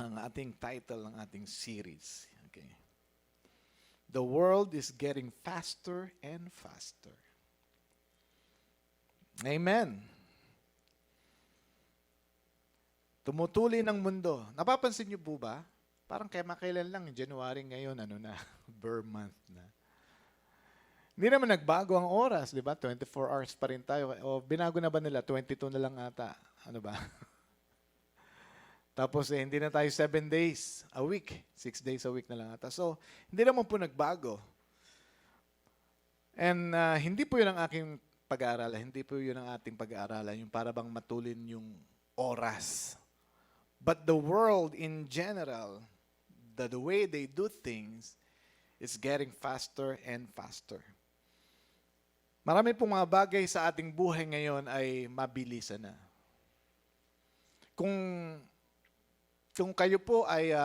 ang ating title ng ating series. Okay. The world is getting faster and faster. Amen. Tumutuli ng mundo. Napapansin niyo po ba? Parang kailan lang, January ngayon, Burr month na. Hindi naman nagbago ang oras, di ba? 24 hours pa rin tayo. O binago na ba nila? 22 na lang ata. Ano ba? Tapos hindi na tayo 7 days a week. 6 days a week na lang ata. So, hindi naman po nagbago. And hindi po yun ang aking pag-aaralan. Hindi po yun ang ating pag-aaralan. Yung para bang matulin yung oras. But the world in general, the way they do things, is getting faster and faster. Marami pong mga bagay sa ating buhay ngayon ay mabilisan na. Kung kayo po ay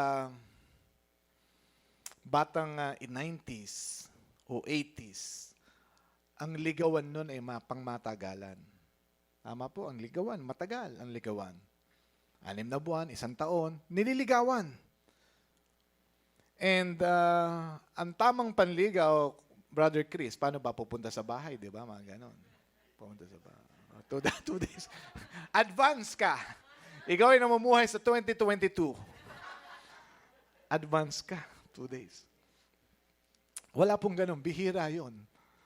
batang 90s o 80s, ang ligawan nun ay pangmatagalan. Tama po, ang ligawan, matagal ang ligawan. 6 na buwan, 1 taon, nililigawan. And ang tamang panligaw, Brother Chris, paano ba pupunta sa bahay, di ba? Mga ganon. Pupunta sa bahay. 2 days. Advance ka. Ikaw ay namumuhay sa 2022. Advance ka. 2 days. Wala pong ganon. Bihira yon.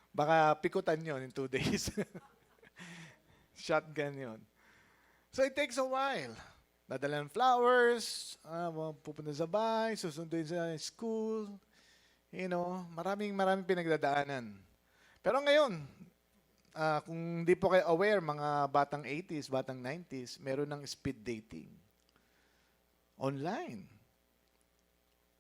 Baka pikutan yon in 2 days. Shotgun yon. So it takes a while. Dadalan flowers, pupunta sa bahay, susunduin sa school. You know, maraming pinagdadaanan. Pero ngayon, kung di po kayo aware, mga batang 80s, batang 90s, meron ng speed dating. Online.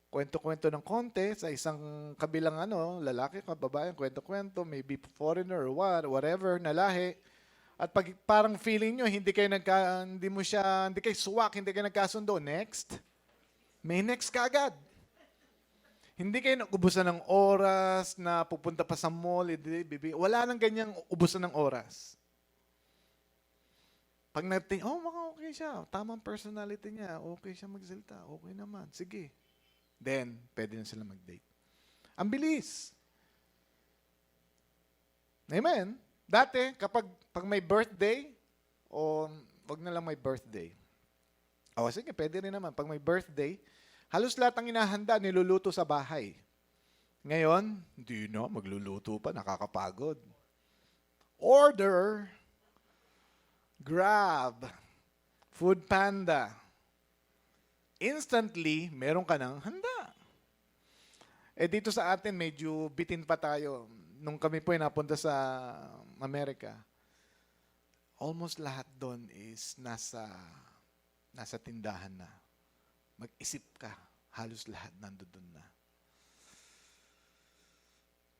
Kwento-kwento ng konti sa isang kabilang lalaki, babae, kwento-kwento, maybe foreigner or whatever, na lahi. At pag parang feeling nyo, hindi kayo swak, hindi kayo nagkasundo, next. May next ka agad. Hindi kayo nagubusan ng oras na pupunta pa sa mall, wala nang ganyang ubusan ng oras. Pag natin, okay siya, tamang personality niya, okay siya magsalita, okay naman, sige. Then, pwede na sila mag-date. Ang bilis. Amen? Dati, pag may birthday, wag na lang may birthday. Sige, pwede rin naman. Pag may birthday, halos lahat ang inahanda, niluluto sa bahay. Ngayon, hindi na, magluluto pa, nakakapagod. Order, Grab, Food Panda. Instantly, meron ka ng handa. Dito sa atin, medyo bitin pa tayo. Nung kami po ay napunta sa Amerika, almost lahat doon is nasa tindahan na. Mag-isip ka, halos lahat nandoon na.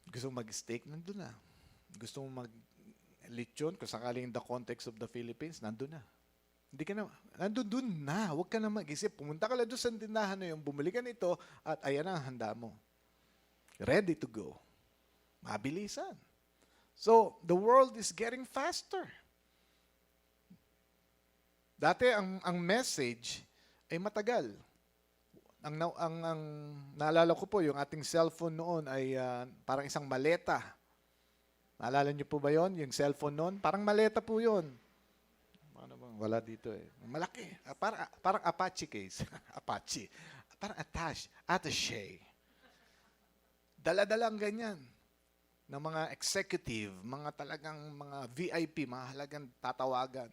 Gusto mo mag-steak, nandun na. Gusto mo mag-lechon, kung sakaling in the context of the Philippines, nandun na. Hindi ka na, nandun na. Huwag ka na mag-isip. Pumunta ka lang doon sa tindahan na yung bumili ka nito at ayan ang handa mo. Ready to go. Mabilisan. So, the world is getting faster. Dati, ang message ay matagal. Ang naalala ko po, yung ating cellphone noon ay parang isang maleta. Naalala niyo po ba yon? Yung cellphone noon? Parang maleta po yon. Ano bang? Wala dito eh. Malaki. Parang Apache case. Apache. Parang attache. Dala-dalang ganyan. Ng mga executive, mga talagang mga VIP, mahalagang tatawagan.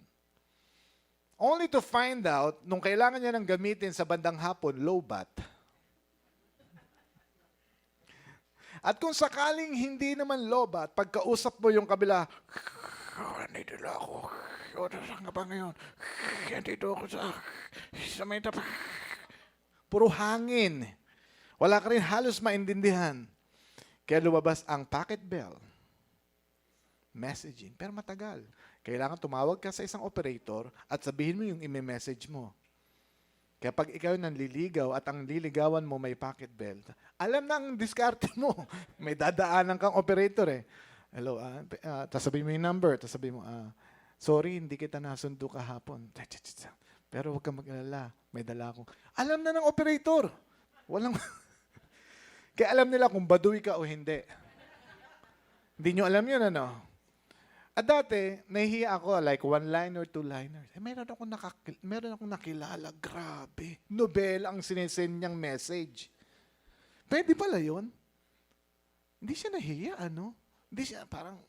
Only to find out, nung kailangan niya nang gamitin sa bandang hapon, low-bat. At kung sakaling hindi naman low-bat, pagkausap mo yung kabila, nandito na ako. Saan ka ba ngayon? Nandito ako sa may tapat. Puro hangin. Wala ka rin halos maintindihan. Kaya lumabas ang packet bell. Messaging. Pero matagal. Kailangan tumawag ka sa isang operator at sabihin mo yung ime-message mo. Kaya pag ikaw nanliligaw at ang liligawan mo may packet bell, alam na ang diskarte mo. May dadaanan kang operator eh. Hello, tapos sabihin mo yung number, tapos sabihin mo, sorry, hindi kita nasundo kahapon. Pero huwag kang mag-alala. May dala akong... Alam na ng operator. Walang... Kaya alam nila kung baduy ka o hindi. Hindi nyo alam yun, ano? At dati, nahihiya ako, like one-liner, two-liner. Meron akong nakilala, grabe. Nobela ang sinesend niyang message. Pwede pala yun? Hindi siya nahihiya, ano? Hindi siya, parang,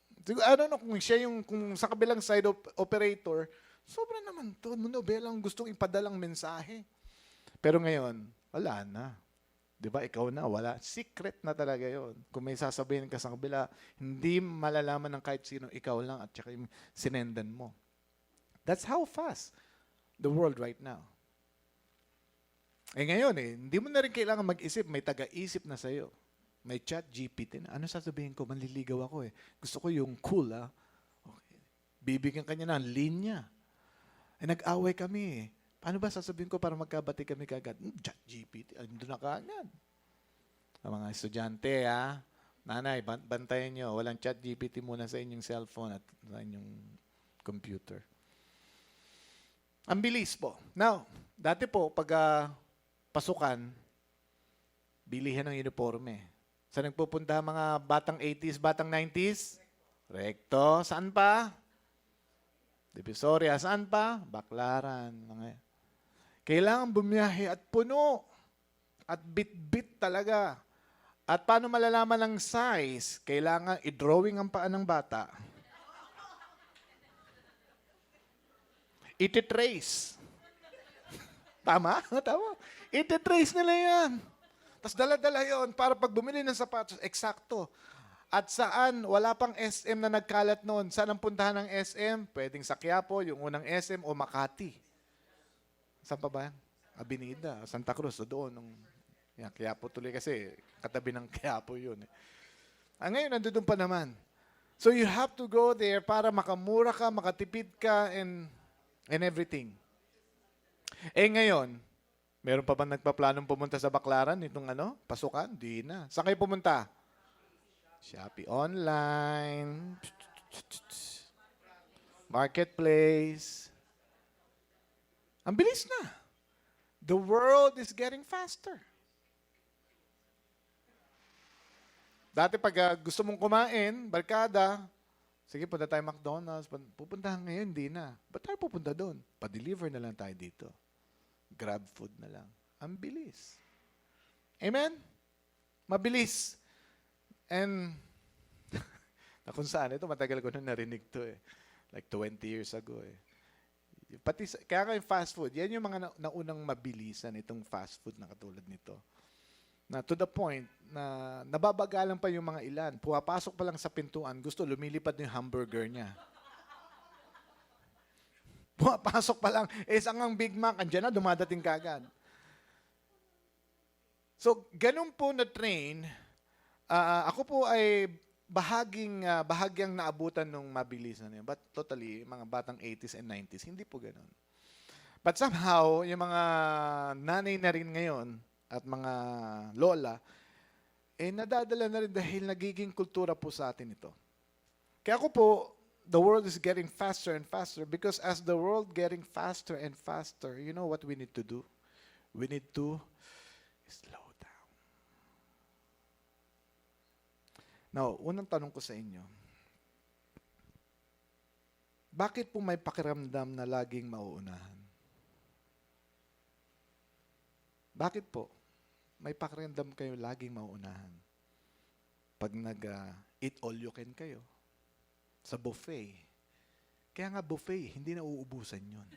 ano, kung siya yung, kung sa kabilang side operator, sobra naman to. Nobela ang gustong ipadalang mensahe. Pero ngayon, wala na. Di ba? Ikaw na, wala. Secret na talaga yon. Kung may sasabihin ka sa kabila, hindi malalaman ng kahit sino, ikaw lang at saka yung sinendan mo. That's how fast the world right now. Ngayon hindi mo na rin kailangan mag-isip, may taga-isip na sa'yo. May chat GPT na. Ano sasabihin ko? Manliligaw ako eh. Gusto ko yung cool Okay. Bibigyan kanya ng linya. Nag-away kami eh. Paano ba sasabihin ko para magkabati kami kagad? Chat GPT. Ando na kaagad. Ang mga estudyante, nanay, bantayan nyo. Walang chat GPT muna sa inyong cellphone at sa inyong computer. Ang bilis po. Now, dati po, pag pasukan, bilihan ng uniforme. Saan nagpupunta mga batang 80s, batang 90s? Recto. Saan pa? Divisoria. Saan pa? Baclaran. Kailangan bumiyahe at puno. At bit-bit talaga. At paano malalaman ang size? Kailangan i-drawing ang paa ng bata. Iti-trace. Tama? Tama. Iti-trace nila yan. Tapos dala-dala yon para pag bumili ng sapatos, eksakto. At saan? Wala pang SM na nagkalat noon. Saan ang puntahan ng SM? Pwedeng sa Quiapo, yung unang SM, o Makati. Saan pa ba yan? Abinida, Santa Cruz, doon. Quiapo tuloy kasi, katabi ng Quiapo yun. Ngayon, nandun pa naman. So you have to go there para makamura ka, makatipid ka, and everything. Ngayon, meron pa ba nagpaplanong pumunta sa Baclaran itong pasukan? Di na. Saan kayo pumunta? Shopee online. Marketplace. Ang bilis na. The world is getting faster. Dati pag gusto mong kumain, barkada, sige, punta tayo McDonald's. Pupuntahan ngayon, hindi na. Ba't tayo pupunta doon? Pa-deliver na lang tayo dito. Grab food na lang. Ang bilis. Amen? Mabilis. And, na kung saan, ito matagal ko na narinig to eh. Like 20 years ago eh. Kaya nga yung fast food, yan yung mga naunang mabilisan itong fast food na katulad nito. Na to the point na nababagalan pa yung mga ilan. Pumapasok pa lang sa pintuan, gusto lumilipad yung hamburger niya. Pumapasok pa lang, isang ang Big Mac, andyan na, dumadating kagad. So, ganun po na train, ako po ay bahagyang naabutan ng mabilisan yun. But totally, mga batang 80s and 90s, hindi po ganun. But somehow, yung mga nanay na rin ngayon at mga lola, nadadala na rin dahil nagiging kultura po sa atin ito. Kaya ako po, the world is getting faster and faster because as the world getting faster and faster, you know what we need to do? We need to slow down. Now, unang tanong ko sa inyo, bakit po may pakiramdam na laging mauunahan? Bakit po may pakiramdam kayo laging mauunahan? Pag nag-eat all you can kayo, sa buffet. Kaya nga buffet, hindi na uubusan yun.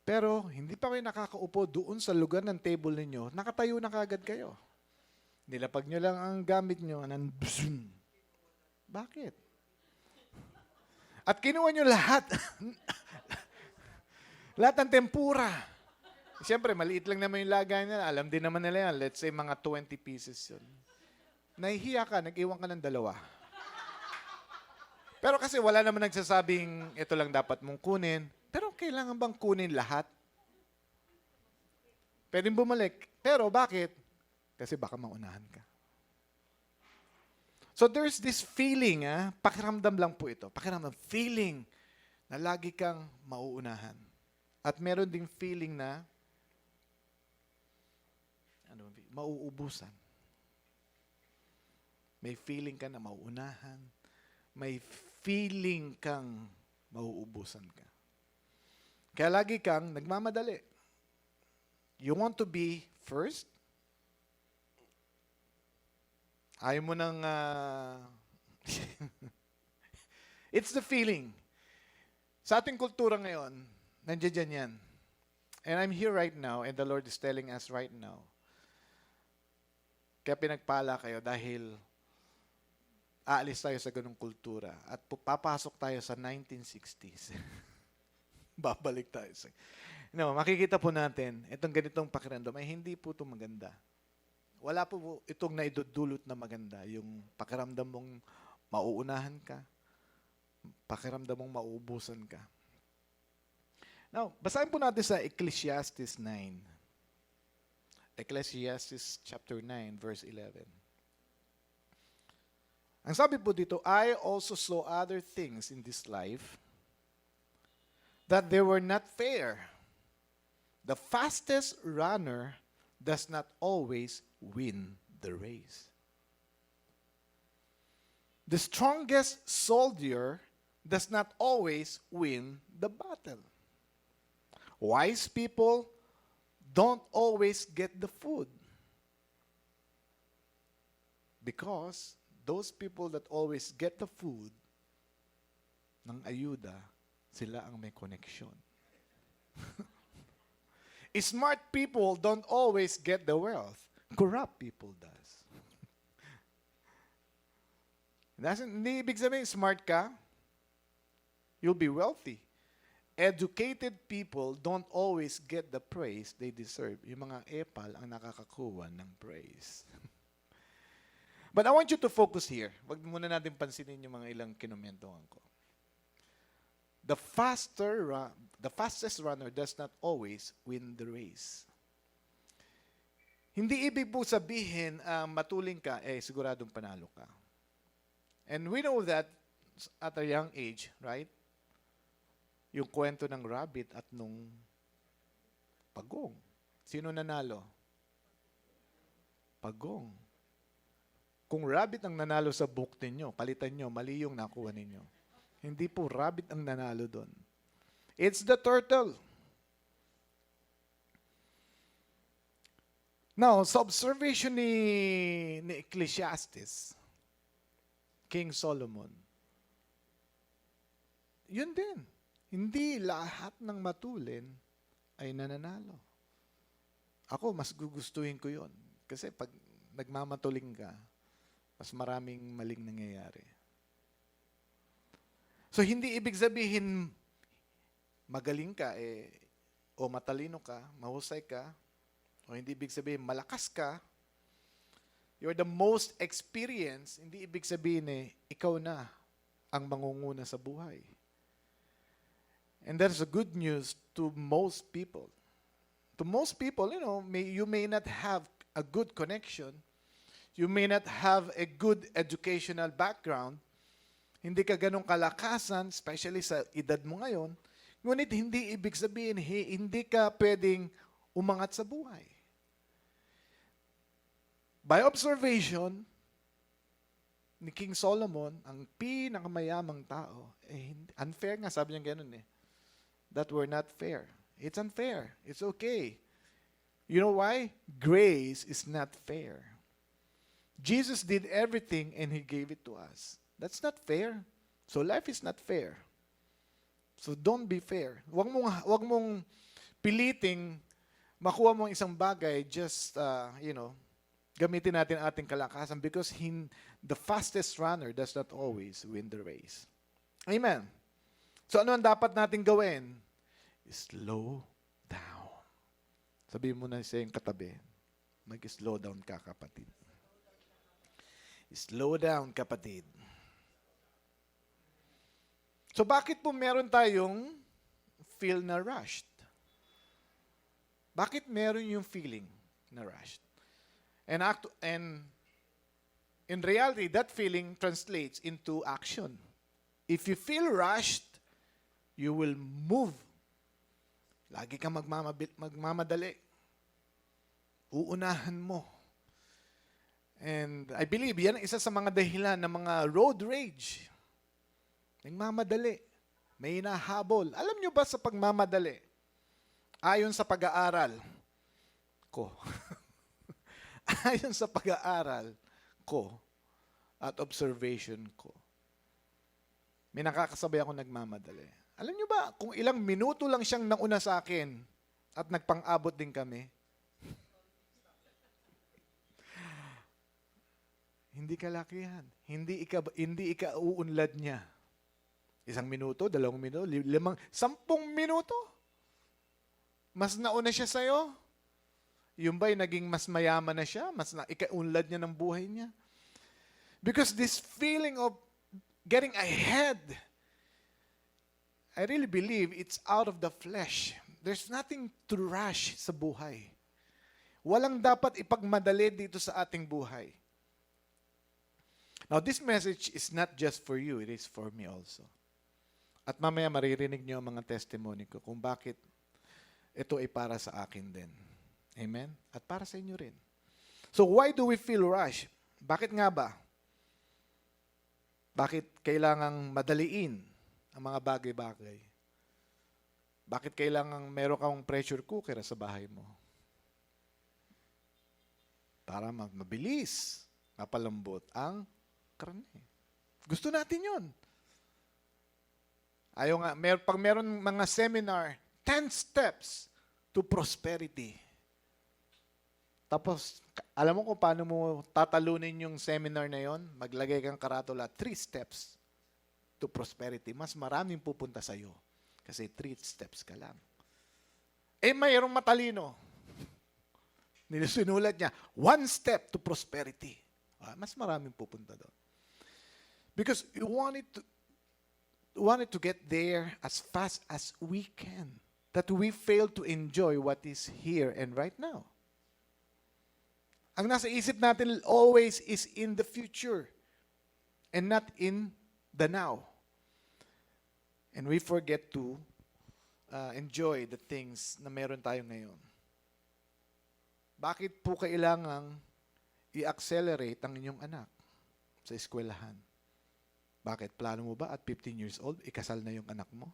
Pero hindi pa kayo nakakaupo doon sa lugar ng table ninyo, nakatayo na kagad kayo. Nilapag nyo lang ang gamit nyo, bakit? At kinuha nyo lahat. Lahat ng tempura. Siyempre, maliit lang naman yung lagay nila. Alam din naman nila yan. Let's say mga 20 pieces yun. Nahihiya ka, nag-iwan ka ng 2. Pero kasi wala naman nagsasabing ito lang dapat mong kunin. Pero kailangan bang kunin lahat? Pwedeng bumalik. Pero bakit? Kasi baka maunahan ka. So there's this feeling, pakiramdam lang po ito. Pakiramdam, feeling na lagi kang mauunahan. At meron ding feeling na mauubusan. May feeling ka na mauunahan. May feeling kang mauubusan ka. Kaya lagi kang nagmamadali. You want to be first? Ayaw mo nang... It's the feeling. Sa ating kultura ngayon, nandiyan yan. And I'm here right now, and the Lord is telling us right now. Kaya pinagpala kayo dahil aalis tayo sa ganung kultura at papasok tayo sa 1960s. Babalik tayo sa... makikita po natin, itong ganitong pakiramdam ay hindi po ito maganda. Wala po itong naidudulot na maganda. Yung pakiramdam mong mauunahan ka, pakiramdam mong mauubusan ka. Now, basahin po natin sa Ecclesiastes 9. Ecclesiastes chapter 9, verse 11. Ang sabi po dito, I also saw other things in this life that they were not fair. The fastest runner does not always win the race. The strongest soldier does not always win the battle. Wise people don't always get the food. Because those people that always get the food ng ayuda, sila ang may connection. Smart people don't always get the wealth. Corrupt people does. Hindi ibig sabihin, smart ka, you'll be wealthy. Educated people don't always get the praise they deserve. Yung mga epal ang nakakakuha ng praise. But I want you to focus here. Wag muna natin pansinin yung mga ilang kinumentuhan ko. The fastest runner does not always win the race. Hindi ibig po sabihin matuling ka, siguradong panalo ka. And we know that at a young age, right? Yung kwento ng rabbit at nung pagong. Sino nanalo? Pagong. Kung rabbit ang nanalo sa book ninyo, palitan nyo, mali yung nakuha ninyo. Hindi po rabbit ang nanalo doon. It's the turtle. Now, sa observation ni Ecclesiastes, King Solomon, yun din. Hindi lahat ng matulin ay nananalo. Ako, mas gugustuhin ko yun. Kasi pag nagmamatuling ka, mas maraming maling nangyayari. So, hindi ibig sabihin magaling ka, o matalino ka, mahusay ka, o hindi ibig sabihin malakas ka, you're the most experienced, hindi ibig sabihin ikaw na ang mangunguna sa buhay. And that's a good news to most people. To most people, you may not have a good connection. You may not have a good educational background. Hindi ka ganong kalakasan, especially sa edad mo ngayon. Ngunit hindi ibig sabihin, hindi ka pwedeng umangat sa buhay. By observation ni King Solomon, ang pinakamayamang tao, unfair nga, sabi niya ganun that we're not fair. It's unfair. It's okay. You know why? Grace is not fair. Jesus did everything and He gave it to us. That's not fair. So life is not fair. So don't be fair. Wag mong piliting makuha mong isang bagay just, gamitin natin ating kalakasan because the fastest runner does not always win the race. Amen. So ano ang dapat natin gawin? Slow down. Sabihin mo na sa iyong katabi, mag-slow down ka, kapatid. Slow down, kapatid. So bakit po meron tayong feel na rushed? Bakit meron yung feeling na rushed? And in reality, that feeling translates into action. If you feel rushed, You will move. Lagi kang magmamadali. Uunahan mo. And I believe yan ang isa sa mga dahilan ng mga road rage. Nagmamadali. May hinahabol. Alam nyo ba sa pagmamadali? Ayon sa pag-aaral ko. Ayon sa pag-aaral ko at observation ko. May nakakasabay ako nagmamadali. Alam nyo ba, kung ilang minuto lang siyang nauna sa akin at nagpang-abot din kami, hindi kalakihan. Hindi ika uunlad niya. 1 minuto, 2 minuto, 5, 10 minuto. Mas nauna siya sa'yo. Yung ba'y naging mas mayaman na siya? Mas ikaunlad niya ng buhay niya? Because this feeling of getting ahead, I really believe it's out of the flesh. There's nothing to rush sa buhay. Walang dapat ipagmadali dito sa ating buhay. Now, this message is not just for you, it is for me also. At mamaya maririnig niyo ang mga testimony ko kung bakit ito ay para sa akin din. Amen? At para sa inyo rin. So, why do we feel rush? Bakit nga ba? Bakit kailangang madaliin ang mga bagay-bagay? Bakit kailangang meron kang pressure cooker sa bahay mo? Para mabilis, mapalambot ang karne. Gusto natin yun. Ayaw nga, pag meron mga seminar, 10 steps to prosperity. Tapos, alam mo kung paano mo tatalunin yung seminar na yon? Maglagay kang karatula, 3 steps to prosperity. Mas maraming pupunta sa'yo. Kasi 3 steps ka lang. Eh, mayroong matalino. Sinulat niya, 1 step to prosperity. Mas maraming pupunta doon. Because we wanted to get there as fast as we can. That we fail to enjoy what is here and right now. Ang nasa isip natin always is in the future and not in the now. And we forget to enjoy the things na meron tayo ngayon. Bakit po kailangang i-accelerate ang inyong anak sa eskwelahan? Bakit? Plano mo ba at 15 years old, ikasal na yung anak mo?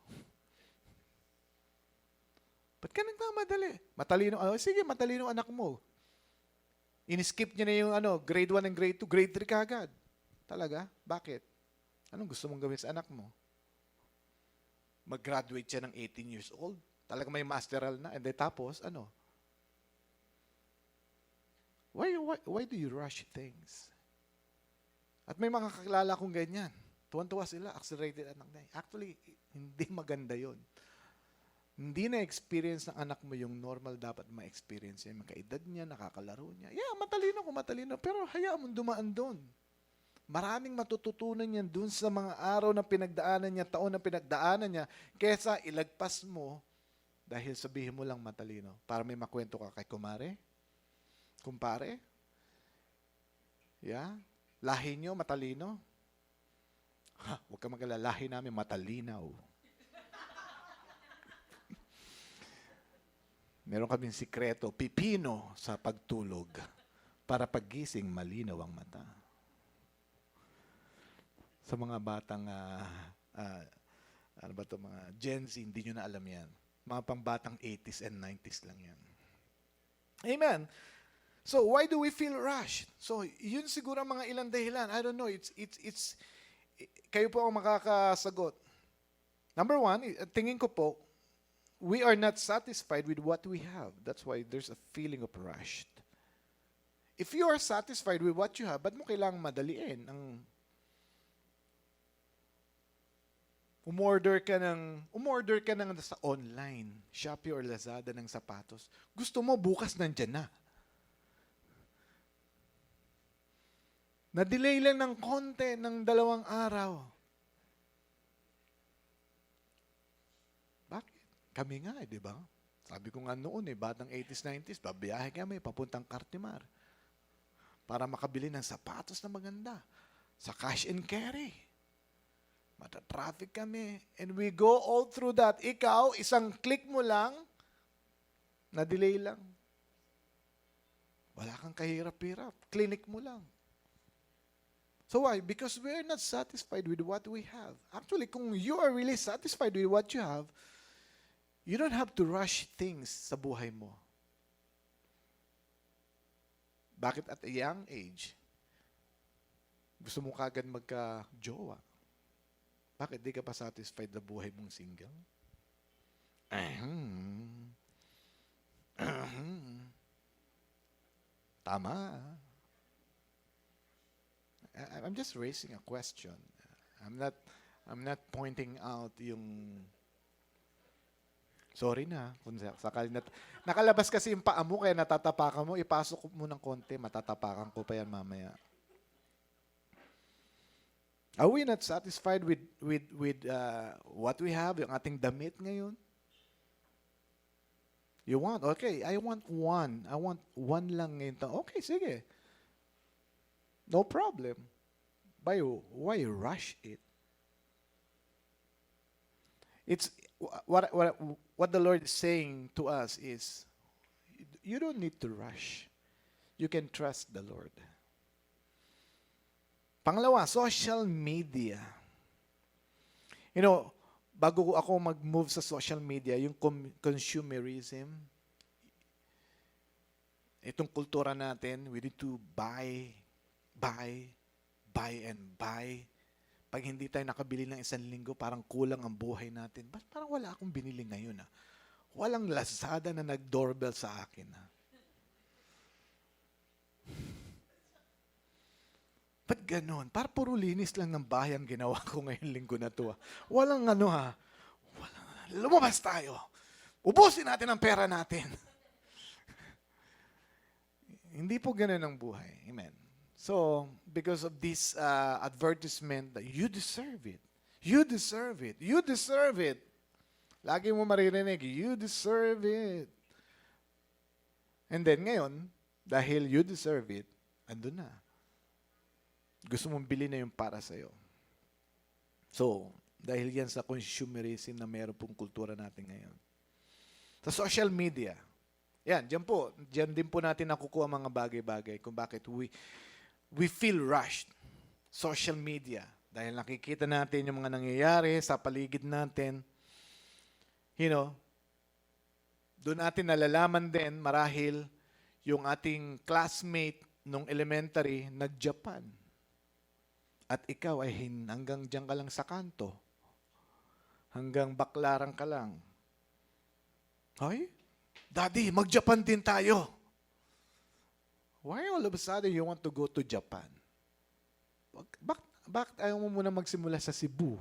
Ba't ka nagmamadali? Matalino, sige, matalino anak mo. In-skip niya na yung grade 1 and grade 2, grade 3 kaagad. Talaga? Bakit? Anong gusto mong gawin sa anak mo? Mag-graduate siya ng 18 years old? Talaga may masteral na? And then tapos, Why do you rush things? At may mga kakilala kong ganyan. Tuwan-tuwa sila, accelerated anak na. Actually, hindi maganda yon. Hindi na-experience ng anak mo yung normal dapat ma-experience niya. Yung kaedad niya, nakakalaro niya. Yeah, matalino. Pero hayaan mo dumaan doon. Maraming matututunan niya doon sa mga araw na pinagdaanan niya, taon na pinagdaanan niya, kesa ilagpas mo dahil sabihin mo lang matalino. Para may makwento ka kay kumpare. Yeah? Lahi niyo, matalino. Huwag ka mag-alala, lahi namin matalinaw. Meron kaming sikreto, pipino sa pagtulog para paggising malinaw ang mata. Sa mga batang, mga Gen Z, hindi nyo na alam yan. Mga pangbatang 80s and 90s lang yan. Amen. So, why do we feel rushed? So, yun siguro ang mga ilang dahilan. I don't know, kayo po ang makakasagot. Number 1, tingin ko po, we are not satisfied with what we have. That's why there's a feeling of rushed. If you are satisfied with what you have, ba't mo kailangang madaliin? Umorder ka ng sa online, Shopee or Lazada ng sapatos. Gusto mo, bukas nandyan na. Na-delay lang ng konti, ng 2 araw. Bakit? Kami nga, di ba? Sabi ko nga noon, batang 80s, 90s, babiyahe kami, papuntang Cartimar. Para makabili ng sapatos na maganda. Sa cash and carry. Mata-traffic kami. And we go all through that. Ikaw, isang click mo lang, na-delay lang. Wala kang kahirap-hirap. Clinic mo lang. So why? Because we are not satisfied with what we have. Actually, kung you are really satisfied with what you have, you don't have to rush things sa buhay mo. Bakit at a young age, gusto mo kagad magka-jowa? Bakit di ka pa satisfied na buhay mong single? Tama. I'm just raising a question. I'm not pointing out yung sorry na kung sakali nakalabas kasi yung paa mo kaya natatapakan mo, ipasok mo ng konti, matatapakan ko pa yan mamaya. Are we not satisfied with what we have, yung ating damit ngayon? You want, okay, I want one lang ngayon. Okay, sige. No problem. Why rush it? It's what the Lord is saying to us is, you don't need to rush. You can trust the Lord. Pangalawa, social media. You know, bago ako mag-move sa social media, yung consumerism, itong kultura natin, we need to buy, and buy. Pag hindi tayo nakabili ng 1 linggo, parang kulang ang buhay natin. Parang wala akong binili ngayon. Walang Lazada na nag-doorbell sa akin. Ba't ganon? Parang puro linis lang ng bahay ang ginawa ko ngayong linggo na to. Walang lumabas tayo. Ubusin natin ang pera natin. Hindi po ganon ang buhay. Amen. So, because of this advertisement that you deserve it. You deserve it. You deserve it. Lagi mo maririnig, you deserve it. And then ngayon, dahil you deserve it, andun na. Gusto mong bilhin na yung para sa'yo. So, dahil yan sa consumerism na meron pong kultura natin ngayon. Sa social media, yan, dyan din po natin nakukuha mga bagay-bagay kung bakit we feel rushed. Social media. Dahil nakikita natin yung mga nangyayari sa paligid natin. You know, doon natin nalalaman din marahil yung ating classmate nung elementary nag-Japan. At ikaw ay hanggang dyan ka lang sa kanto. Hanggang baklaran ka lang. Ay, Daddy, mag-Japan din tayo. Why all of a sudden you want to go to Japan? Bakit ayaw mo muna magsimula sa Cebu?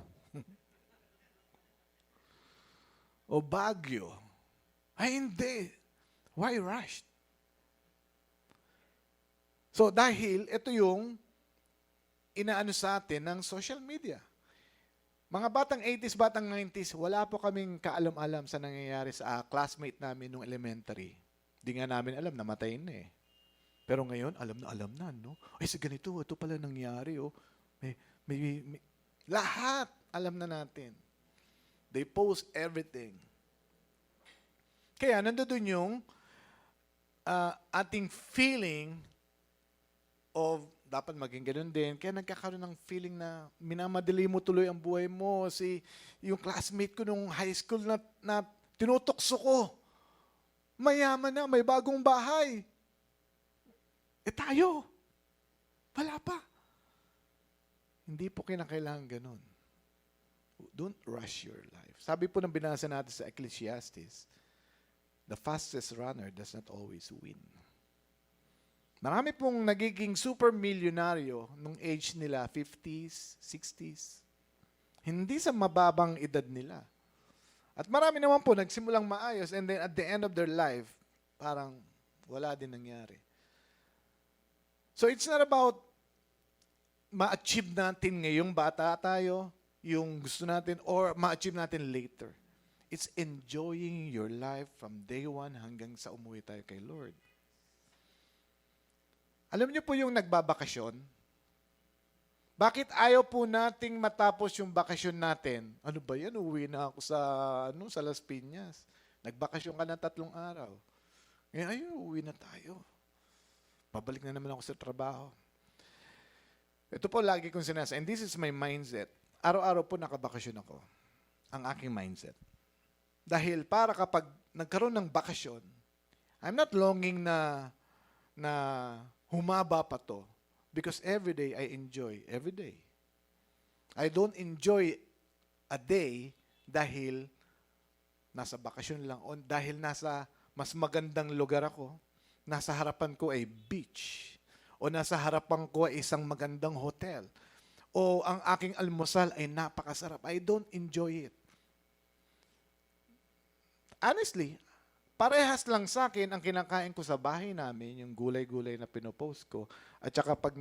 O Baguio? Ay, hindi. Why rushed? So, dahil ito yung inaano sa atin ng social media. Mga batang 80s, batang 90s, wala po kaming kaalam-alam sa nangyayari sa classmate namin nung elementary. Di nga namin alam, namatayin na eh. Pero ngayon, alam na, no? Ay, sa ganito, ito pala nangyari, oh. Lahat, alam na natin. They post everything. Kaya, nandoon yung ating feeling of dapat maging ganun din. Kaya nagkakaroon ng feeling na minamadali mo tuloy ang buhay mo. Yung classmate ko nung high school na tinutokso ko. Mayaman na, may bagong bahay. Tayo. Wala pa. Hindi po kinakailangan ganun. Don't rush your life. Sabi po ng binasa natin sa Ecclesiastes, the fastest runner does not always win. Marami pong nagiging super milyonaryo nung age nila, 50s, 60s. Hindi sa mababang edad nila. At marami naman po nagsimulang maayos and then at the end of their life, parang wala din nangyari. So it's not about ma-achieve natin ngayong bata tayo, yung gusto natin, or ma-achieve natin later. It's enjoying your life from day one hanggang sa umuwi tayo kay Lord. Alam niyo po yung nagbabakasyon, Bakit ayaw po nating matapos yung bakasyon natin? Ano ba yan? Uwi na ako sa Las Piñas. Nagbakasyon ka ng 3 araw. Ayun, uwi na tayo. Pabalik na naman ako sa trabaho. Ito po lagi kong sinasa, and this is my mindset. Araw-araw po nakabakasyon ako. Ang aking mindset. Dahil para kapag nagkaroon ng bakasyon, I'm not longing na humaba pa to. Because every day I enjoy. Every day. I don't enjoy a day dahil nasa bakasyon lang. O dahil nasa mas magandang lugar ako. Nasa harapan ko ay beach. O nasa harapan ko ay isang magandang hotel. O ang aking almusal ay napakasarap. I don't enjoy it. Honestly, parehas lang sa akin ang kinakain ko sa bahay namin, yung gulay-gulay na pinopost ko. At saka pag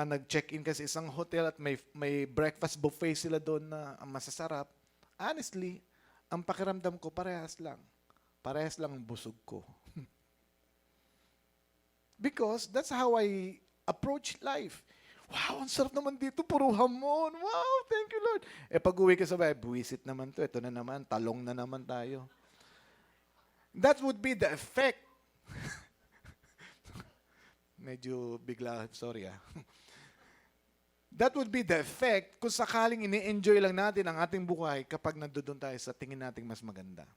nag-check-in kasi isang hotel at may breakfast buffet sila doon na masasarap, honestly, ang pakiramdam ko parehas lang. Parehas lang ang busog ko. Because that's how I approach life. Wow, ang sarap naman dito, puro hamon. Wow, thank you Lord. Pag uwi ka sa bahay, buwisit naman to. Ito na naman, talong na naman tayo. That would be the effect. Medyo bigla, sorry. That would be the effect kung sakaling ini-enjoy lang natin ang ating buhay kapag nandoon tayo sa tingin nating mas maganda.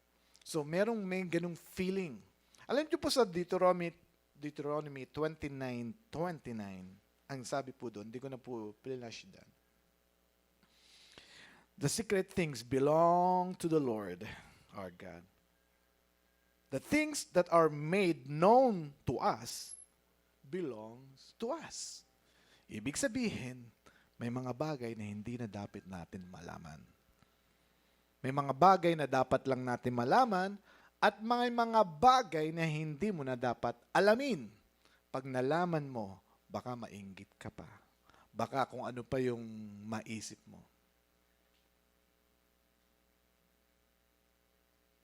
So, may ganung feeling. Alam niyo po sa Deuteronomy 29:29, ang sabi po doon, hindi ko na po plinash doon. The secret things belong to the Lord, our God. The things that are made known to us belongs to us. Ibig sabihin, may mga bagay na hindi na dapat natin malaman. May mga bagay na dapat lang natin malaman at may mga bagay na hindi mo na dapat alamin. Pag nalaman mo, baka mainggit ka pa. Baka kung ano pa yung maisip mo.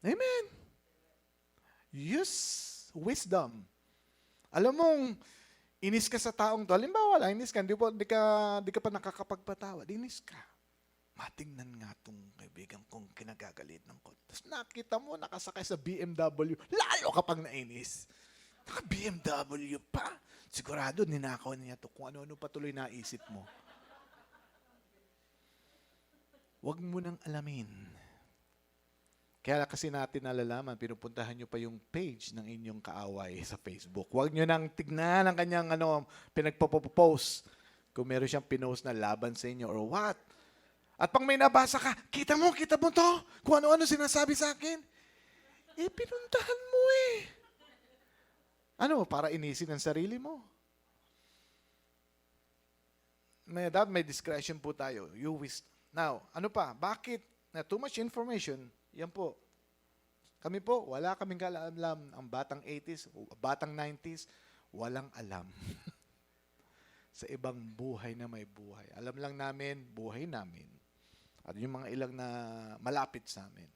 Amen. Use wisdom. Alam mong, inis ka sa taong to. Halimbawa lang, inis ka, di ka pa nakakapagpatawad. Inis ka. Matingnan nga itong kaibigan kong kinagagalit ng ko. Tapos nakita mo, nakasakay sa BMW. Lalo ka pang nainis. Naka-BMW pa. Sigurado, ninakaw niya to kung ano-ano patuloy naisip mo. Huwag mo nang alamin. Kaya kasi natin nalalaman, pinupuntahan nyo pa yung page ng inyong kaaway sa Facebook. Huwag nyo nang tignan ang kanyang pinagpo-post. Kung meron siyang pinost na laban sa inyo or what. At pag may nabasa ka, kita mo to? Kung ano-ano sinasabi sa akin. Pinuntahan mo Ano, para inisin ang sarili mo. May discretion po tayo. Now, ano pa? Bakit? Na too much information, yan po. Kami po, wala kaming alam. Ang batang 80s, batang 90s, walang alam. Sa ibang buhay na may buhay. Alam lang namin, buhay namin. At yung mga ilang na malapit sa amin.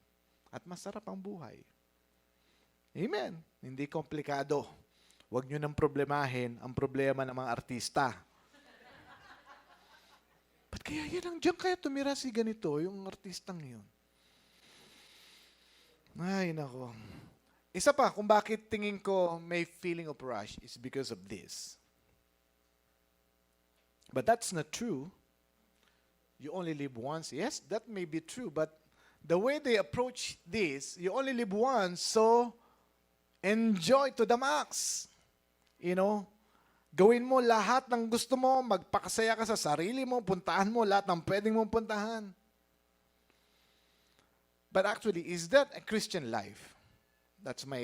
At masarap ang buhay. Amen. Hindi komplikado. Huwag nyo nang problemahin ang problema ng mga artista. Ba't kaya yan diyan kaya tumira si ganito, yung artistang yun? Ay, nako. Isa pa, kung bakit tingin ko may feeling of rush is because of this. But that's not true. You only live once. Yes, that may be true, but the way they approach this, you only live once, so enjoy to the max. Gawin mo lahat ng gusto mo, magpakasaya ka sa sarili mo, puntahan mo lahat ng pwedeng mong puntahan. But actually, is that a Christian life? That's my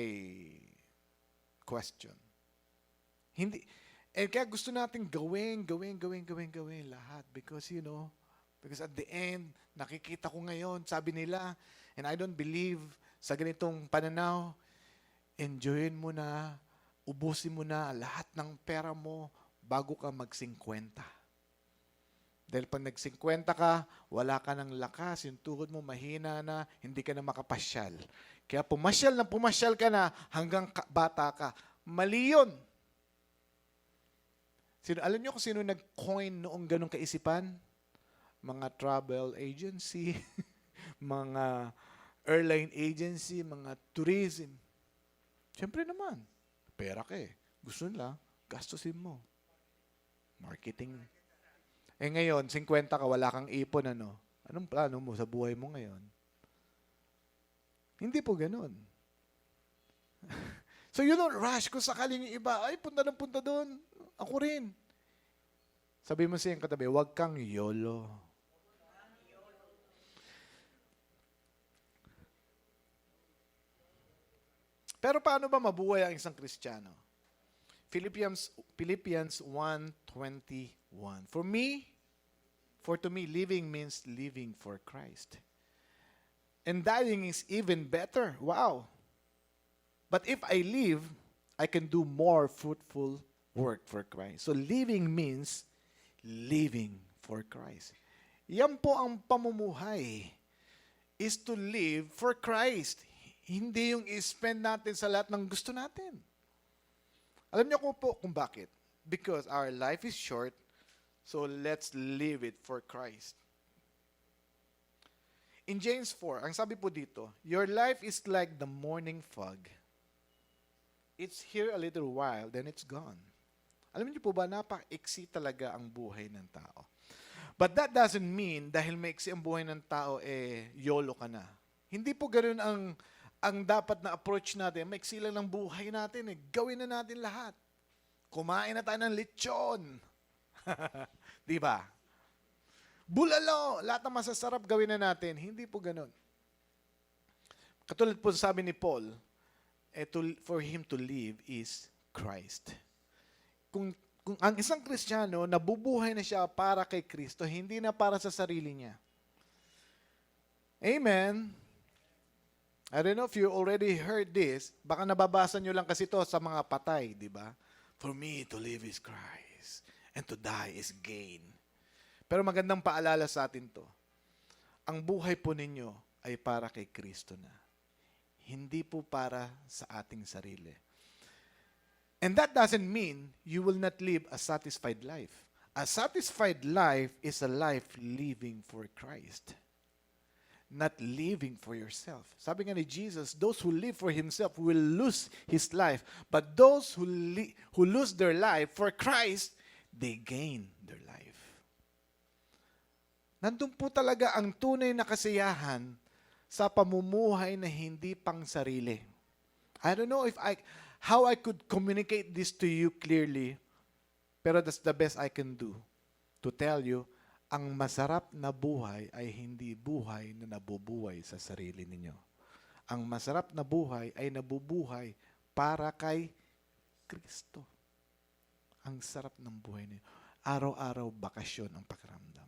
question. Hindi. Kaya gusto natin gawin lahat because, because at the end, nakikita ko ngayon, sabi nila, and I don't believe sa ganitong pananaw, enjoyin mo na, ubusin mo na lahat ng pera mo bago ka mag-50. Dahil pag nag-50 ka, wala ka ng lakas, yung tuhod mo mahina na, hindi ka na makapasyal. Kaya pumasyal ka na hanggang bata ka. Mali yun. Alam niyo kung sino nag-coin noong ganong kaisipan? Mga travel agency, mga airline agency, mga tourism. Siyempre naman, pera ka eh. Gusto nila, gastusin mo. Marketing. Eh ngayon, 50 ka, wala kang ipon, ano? Anong plano mo sa buhay mo ngayon? Hindi po ganun. So you don't rush kung sakaling yung iba, ay punta doon. Ako rin. Sabi mo sa iyong katabi, huwag kang YOLO. Pero paano ba mabuhay ang isang Kristiyano? Philippians 1:21. For to me, living means living for Christ. And dying is even better. Wow. But if I live, I can do more fruitful work for Christ. So living means living for Christ. Yan po ang pamumuhay, is to live for Christ. Hindi yung i-spend natin sa lahat ng gusto natin. Alam niyo po kung bakit? Because our life is short, so let's live it for Christ. In James 4, ang sabi po dito, your life is like the morning fog. It's here a little while, then it's gone. Alam niyo po ba, napaka-iksi talaga ang buhay ng tao. But that doesn't mean, dahil maiksi ang buhay ng tao, YOLO ka na. Hindi po ganoon ang dapat na approach natin. Maiksi lang ng buhay natin. Gawin na natin lahat. Kumain na tayo ng lechon. Di ba? Bulalo, lahat ng masasarap gawin na natin. Hindi po ganoon. Katulad po sabi ni Paul, for him to live is Christ. Kung ang isang Kristiyano, nabubuhay na siya para kay Kristo, hindi na para sa sarili niya. Amen. I don't know if you already heard this. Baka nababasa nyo lang kasi to sa mga patay, di ba? For me to live is Christ, and to die is gain. Pero magandang paalala sa atin to. Ang buhay po ninyo ay para kay Kristo na. Hindi po para sa ating sarili. And that doesn't mean you will not live a satisfied life. A satisfied life is a life living for Christ, not living for yourself. Sabi nga ni Jesus, those who live for himself will lose his life. But those who lose their life for Christ, they gain their life. Nandun po talaga ang tunay na kasiyahan sa pamumuhay na hindi pang sarili. I don't know how I could communicate this to you clearly, pero that's the best I can do to tell you, ang masarap na buhay ay hindi buhay na nabubuhay sa sarili ninyo. Ang masarap na buhay ay nabubuhay para kay Kristo. Ang sarap ng buhay niyo. Araw-araw bakasyon ang pakiramdam.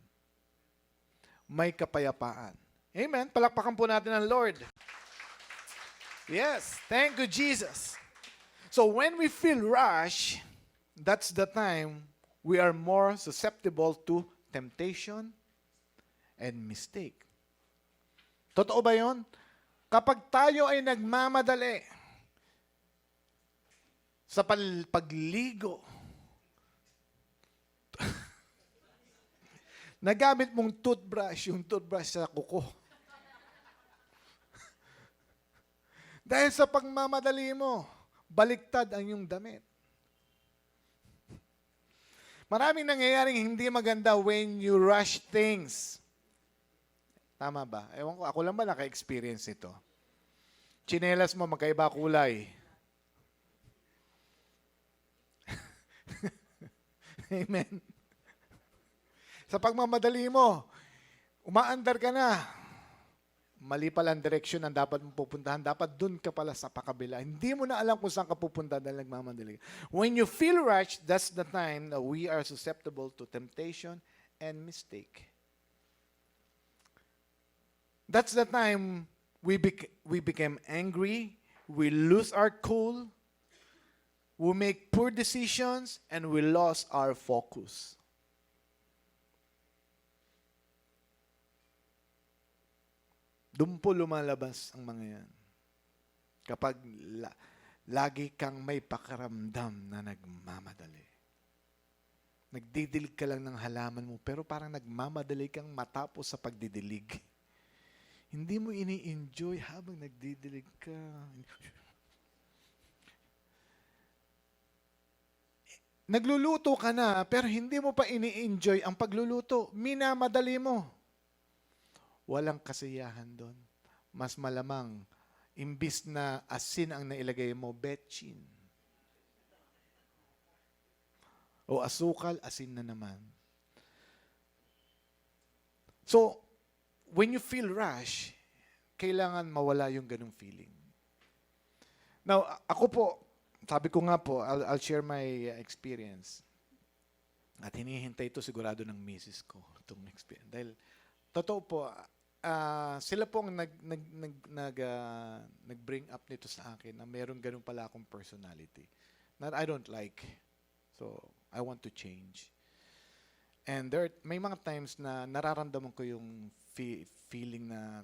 May kapayapaan. Amen. Palakpakan po natin ang Lord. Yes. Thank you, Jesus. So when we feel rush, that's the time we are more susceptible to temptation and mistake. Totoo ba yun? Kapag tayo ay nagmamadali sa pagligo, nagamit mong toothbrush, yung toothbrush sa kuko. Dahil sa pagmamadali mo, baliktad ang iyong damit. Maraming nangyayaring hindi maganda when you rush things. Tama ba? Ewan ko, ako lang ba naka-experience ito? Tsinelas mo, magkaiba kulay. Amen. Sa pagmamadali mo, umaandar ka na. Mali pala ang direksyon ang dapat mong pupuntahan. Dapat dun ka pala sa pakabila. Hindi mo na alam kung saan ka pupunta dahil nagmamadali. When you feel rushed, that's the time that we are susceptible to temptation and mistake. That's the time we become angry, we lose our cool, we make poor decisions, and we lost our focus. Doon po lumalabas ang mga yan. Kapag lagi kang may pakaramdam na nagmamadali. Nagdidilig ka lang ng halaman mo, pero parang nagmamadali kang matapos sa pagdidilig. Hindi mo ini-enjoy habang nagdidilig ka. Nagluluto ka na, pero hindi mo pa ini-enjoy ang pagluluto. Minamadali mo. Walang kasiyahan doon. Mas malamang, imbis na asin ang nailagay mo, betchin. O asukal, asin na naman. So, when you feel rush, kailangan mawala yung ganung feeling. Now, ako po, sabi ko nga po, I'll share my experience. At hinihintay ito sigurado ng misis ko, itong experience. Dahil, totoo po, sila po ang nag-bring up nito sa akin na meron ganun pala akong personality. That I don't like. So, I want to change. And may mga times na nararamdaman ko yung feeling na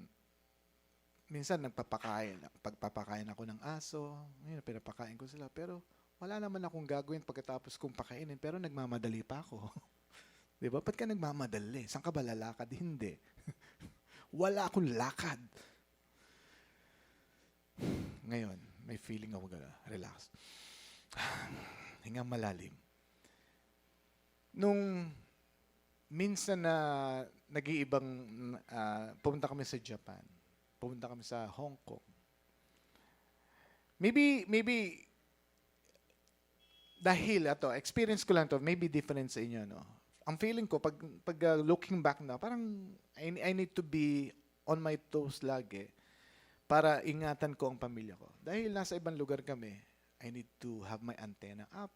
minsan pagpapakain ako ng aso, pinapakain ko sila, pero wala naman akong gagawin pagkatapos kong pakainin, pero nagmamadali pa ako. Di ba? Ba't ka nagmamadali? Saan ka ba lalakad? Hindi. Wala akong lakad. Ngayon, may feeling ako relax. Hingang malalim. Nung minsan na nag-iibang, pumunta kami sa Japan, pumunta kami sa Hong Kong. Maybe, dahil experience ko lang to, maybe different sa inyo, no? Ang feeling ko, pag looking back na, parang I need to be on my toes lagi para ingatan ko ang pamilya ko. Dahil nasa ibang lugar kami, I need to have my antenna up.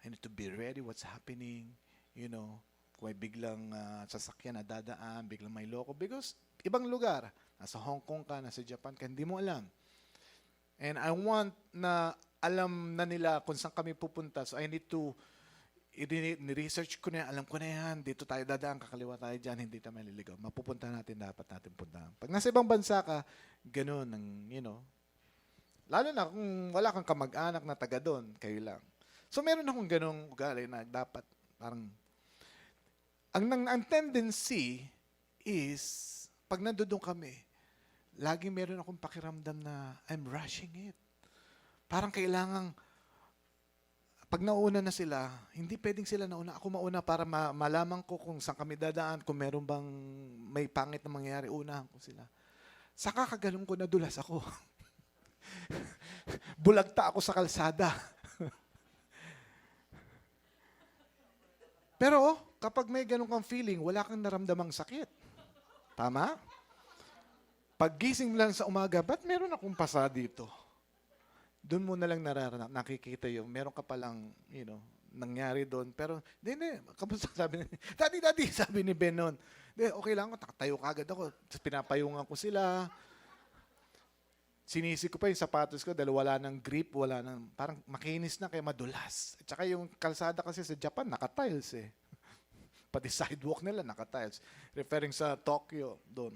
I need to be ready what's happening, kung may biglang sasakyan na dadaan, biglang may loko. Because ibang lugar, nasa Hong Kong ka, nasa Japan ka, hindi mo alam. And I want na alam na nila kung saan kami pupunta. So I need to, ni-research ko na yan, alam ko na yan, dito tayo dadaan, kakaliwa tayo dyan, hindi tayo maliligaw. Mapupunta natin, dapat natin puntahan. Pag nasa ibang bansa ka, ganun, lalo na kung wala kang kamag-anak na taga doon, kayo lang. So meron akong ganung ugali na dapat parang ang tendency is pag nandoon kami, lagi meron akong pakiramdam na I'm rushing it. Parang kailangang pag nauna na sila, hindi pwedeng sila nauna. Ako mauna para malaman ko kung saan kami dadaan, kung meron bang may pangit na mangyayari, unahan ko sila. Saka kagalong ko nadulas ako. Bulagta ako sa kalsada. Pero kapag may ganun kang feeling, wala kang naramdamang sakit. Tama? Paggising lang sa umaga, ba't meron akong pasa dito? Doon mo na lang nakikita yung meron ka palang, nangyari doon. Pero, hindi, kamusta sabi ni, Daddy, sabi ni Ben noon. Okay lang ako, tayo kagad ako. Pinapayungan ko sila. Sinisi ko pa yung sapatos ko dahil wala nang grip, parang makinis na kaya madulas. At saka yung kalsada kasi sa Japan, naka-tiles eh. Pati sidewalk nila, naka-tiles. Referring sa Tokyo, doon.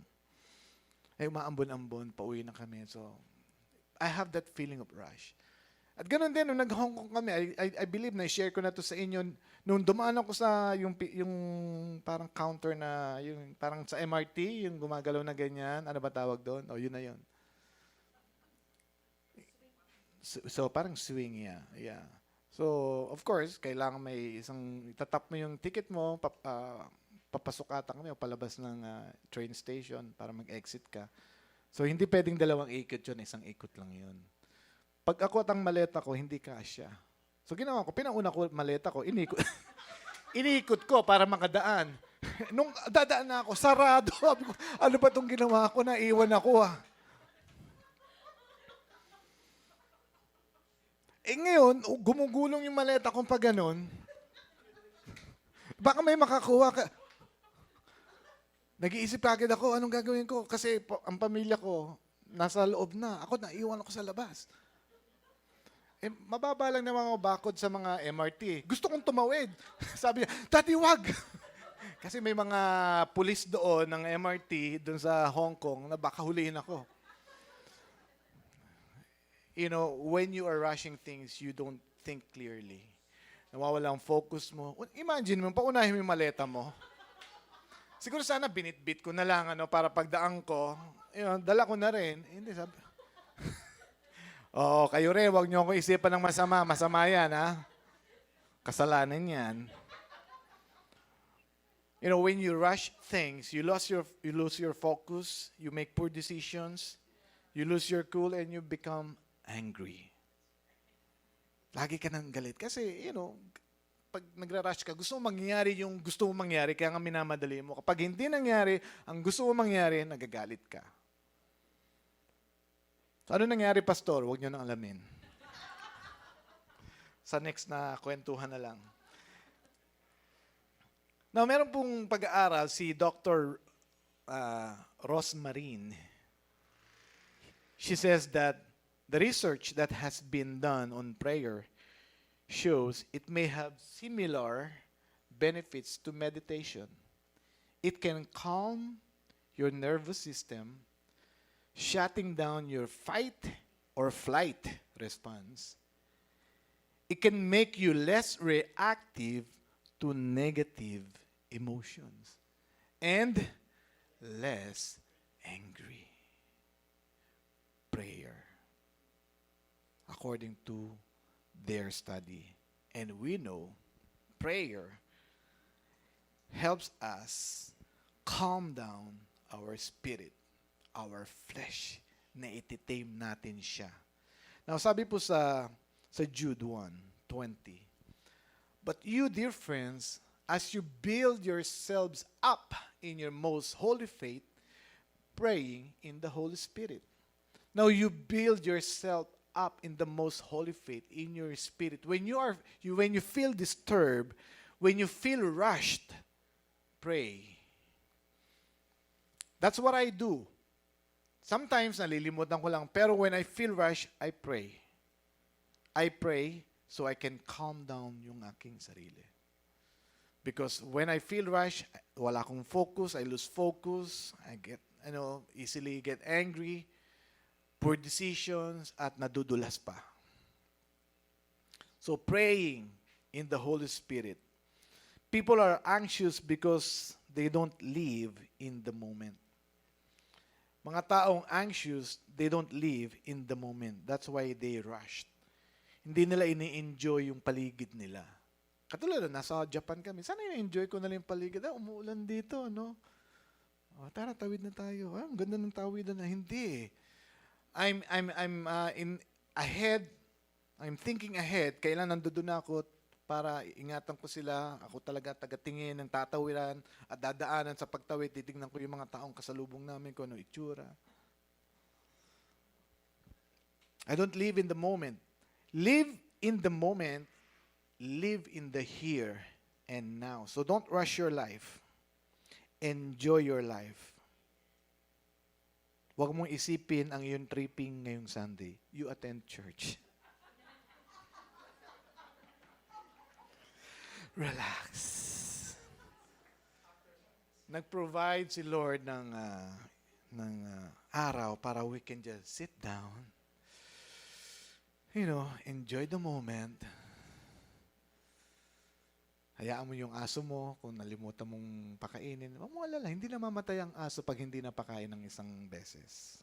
Umaambon-ambon, pauwi na kami. So, I have that feeling of rush. At ganoon din, nung nag-Hong Kong kami, I believe na i-share ko na to sa inyo. Nung dumaan ako sa yung parang counter na, yung parang sa MRT, yung gumagalaw na ganyan, ano ba tawag doon? Yun na yun. So parang swing, yeah. So, of course, kailangan may itatap mo yung ticket mo, papasok ata kami o palabas ng train station para mag-exit ka. So, hindi pwedeng dalawang ikot yun, isang ikot lang yun. Pag ako at ang maleta ko, hindi kasya. So, ginawa ko, pinauna ko maleta ko, inikot ko para makadaan. Nung dadaan na ako, sarado. Ano ba itong ginawa ko? Naiwan ako ngayon, gumugulong yung maleta kong pa ganun. Baka may makakuha ka. Nag-iisip agad ako, anong gagawin ko? Kasi ang pamilya ko, nasa loob na. Ako, naiwan ako sa labas. Mababa lang na mga bakod sa mga MRT. Gusto kong tumawid. Sabi niya, Daddy, wag! Kasi may mga pulis doon ng MRT, doon sa Hong Kong, na baka hulihin ako. When you are rushing things, you don't think clearly. Nawawala ang focus mo. Imagine mo, paunahin mo yung maleta mo. Siguro sana binitbit ko na lang para pagdaan ko, dala ko na rin. Hindi, sabi. Oo, kayo rin, huwag niyo ako isipan ng masama. Masama yan, ha? Kasalanan yan. When you rush things, you lose your focus, you make poor decisions, you lose your cool, and you become angry. Lagi ka nang galit. Kasi, pag nagra-rush ka, gusto mo mangyari yung gusto mo mangyari, kaya nga minamadali mo. Kapag hindi nangyari, ang gusto mo mangyari, nagagalit ka. So, ano nangyari, Pastor? Huwag niyo nang alamin. Sa next na kwentuhan na lang. Now, meron pong pag-aaral si Dr. Rosmarin. She says that the research that has been done on prayer shows it may have similar benefits to meditation. It can calm your nervous system, shutting down your fight or flight response. It can make you less reactive to negative emotions and less angry. Prayer, according to their study. And we know prayer helps us calm down our spirit, our flesh, na ititame natin siya. Now, sabi po sa Jude 1:20, but you, dear friends, as you build yourselves up in your most holy faith, praying in the Holy Spirit. Now, you build yourself up in the most holy faith in your spirit. When you feel disturbed, when you feel rushed, pray. That's what I do. Sometimes nalilimutan ko lang, pero when I feel rushed, I pray. I pray so I can calm down yung aking sarili. Because when I feel rushed, wala akong focus, I lose focus, I get, easily get angry, poor decisions, at nadudulas pa. So praying in the Holy Spirit. People are anxious because they don't live in the moment. Mga taong anxious, they don't live in the moment. That's why they rushed. Hindi nila ini-enjoy yung paligid nila. Katulad na, nasa Japan kami. Sana i-enjoy ko na lang yung paligid. Umuulan dito, no? Tara, tawid na tayo. Ang ganda ng tawidan na. Hindi. I'm ahead. I'm thinking ahead. Kailan nandoon ako para ingatan ko sila. Ako talaga tagatingin ng tatawiran at dadaanan sa pagtawid. Titignan ko yung mga taong kasalubong namin kung ano itsura. I don't live in the moment. Live in the moment. Live in the here and now. So don't rush your life. Enjoy your life. Huwag mong isipin ang iyong tripping ngayong Sunday. You attend church. Relax. Nag-provide si Lord ng araw para we can just sit down. Enjoy the moment. Hayaan mo yung aso mo, kung nalimutan mong pakainin, huwag mo alala, hindi na mamatay ang aso pag hindi napakain ng isang beses.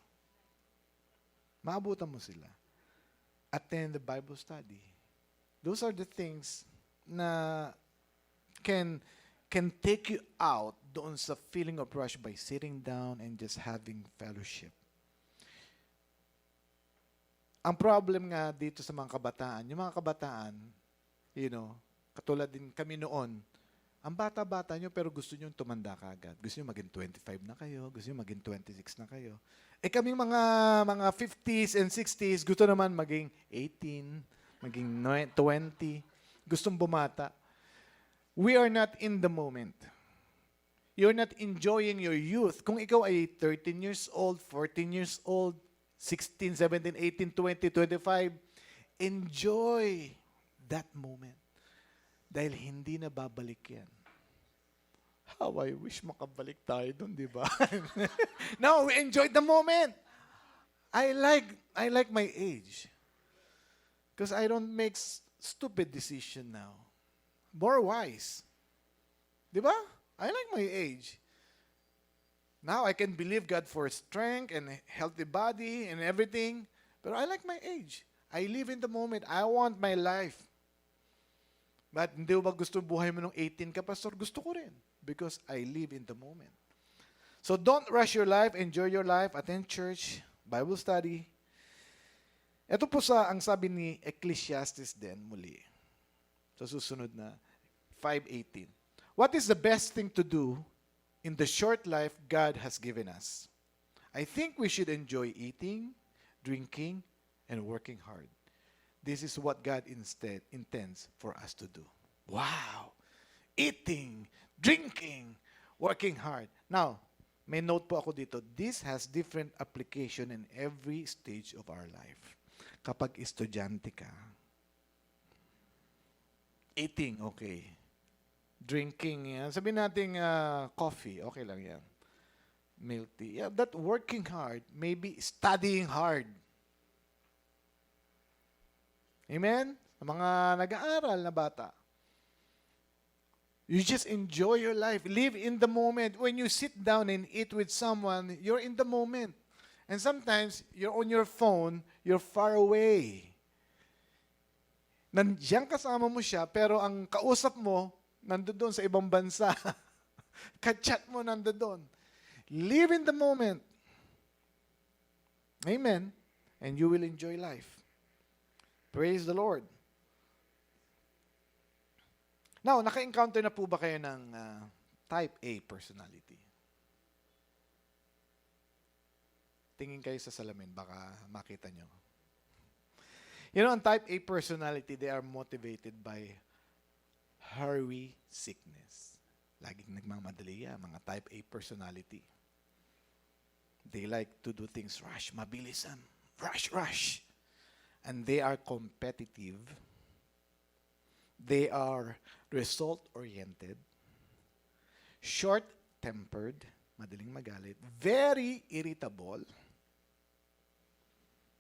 Maabutan mo sila. Attend the Bible study. Those are the things na can take you out doon sa feeling of rush by sitting down and just having fellowship. Ang problem nga dito sa mga kabataan, yung mga kabataan, katulad din kami noon, ang bata-bata nyo pero gusto nyo tumanda ka agad. Gusto nyo maging 25 na kayo, gusto nyo maging 26 na kayo. Kaming mga 50s and 60s, gusto naman maging 18, maging 20, gustong bumata. We are not in the moment. You're not enjoying your youth. Kung ikaw ay 13 years old, 14 years old, 16, 17, 18, 20, 25, enjoy that moment. Dahil hindi na babalik yan. How I wish makabalik tayo doon, di ba? No, we enjoy the moment. I like my age. Because I don't make stupid decision now. more wise. Di ba? I like my age. Now I can believe God for strength and healthy body and everything. But I like my age. I live in the moment. I want my life. But hindi ba gusto buhay mo nung 18 ka, Pastor? Gusto ko rin. Because I live in the moment. So don't rush your life. Enjoy your life. Attend church. Bible study. Ito po ang sabi ni Ecclesiastes din muli. Sa susunod na 5:18. What is the best thing to do in the short life God has given us? I think we should enjoy eating, drinking, and working hard. This is what God instead intends for us to do. Wow! Eating, drinking, working hard. Now, may note po ako dito. This has different application in every stage of our life. Kapag estudyante ka, eating, okay. Drinking, yan. Sabihin natin coffee, okay lang yan. Milk tea. Yeah, that working hard, maybe studying hard. Amen? Sa mga nag-aaral na bata. You just enjoy your life. Live in the moment. When you sit down and eat with someone, you're in the moment. And sometimes, you're on your phone, you're far away. Nandiyan kasama mo siya, pero ang kausap mo, nandoon sa ibang bansa. Kachat mo nandoon. Live in the moment. Amen. And you will enjoy life. Praise the Lord. Now, naka-encounter na po ba kayo ng type A personality? Tingin kayo sa salamin, baka makita nyo. You know, ang type A personality, they are motivated by hurry sickness. Laging nagmamadali yan, mga type A personality. They like to do things rush, mabilisan. Rush. And they are competitive. They are result-oriented, short-tempered, madaling magalit, very irritable,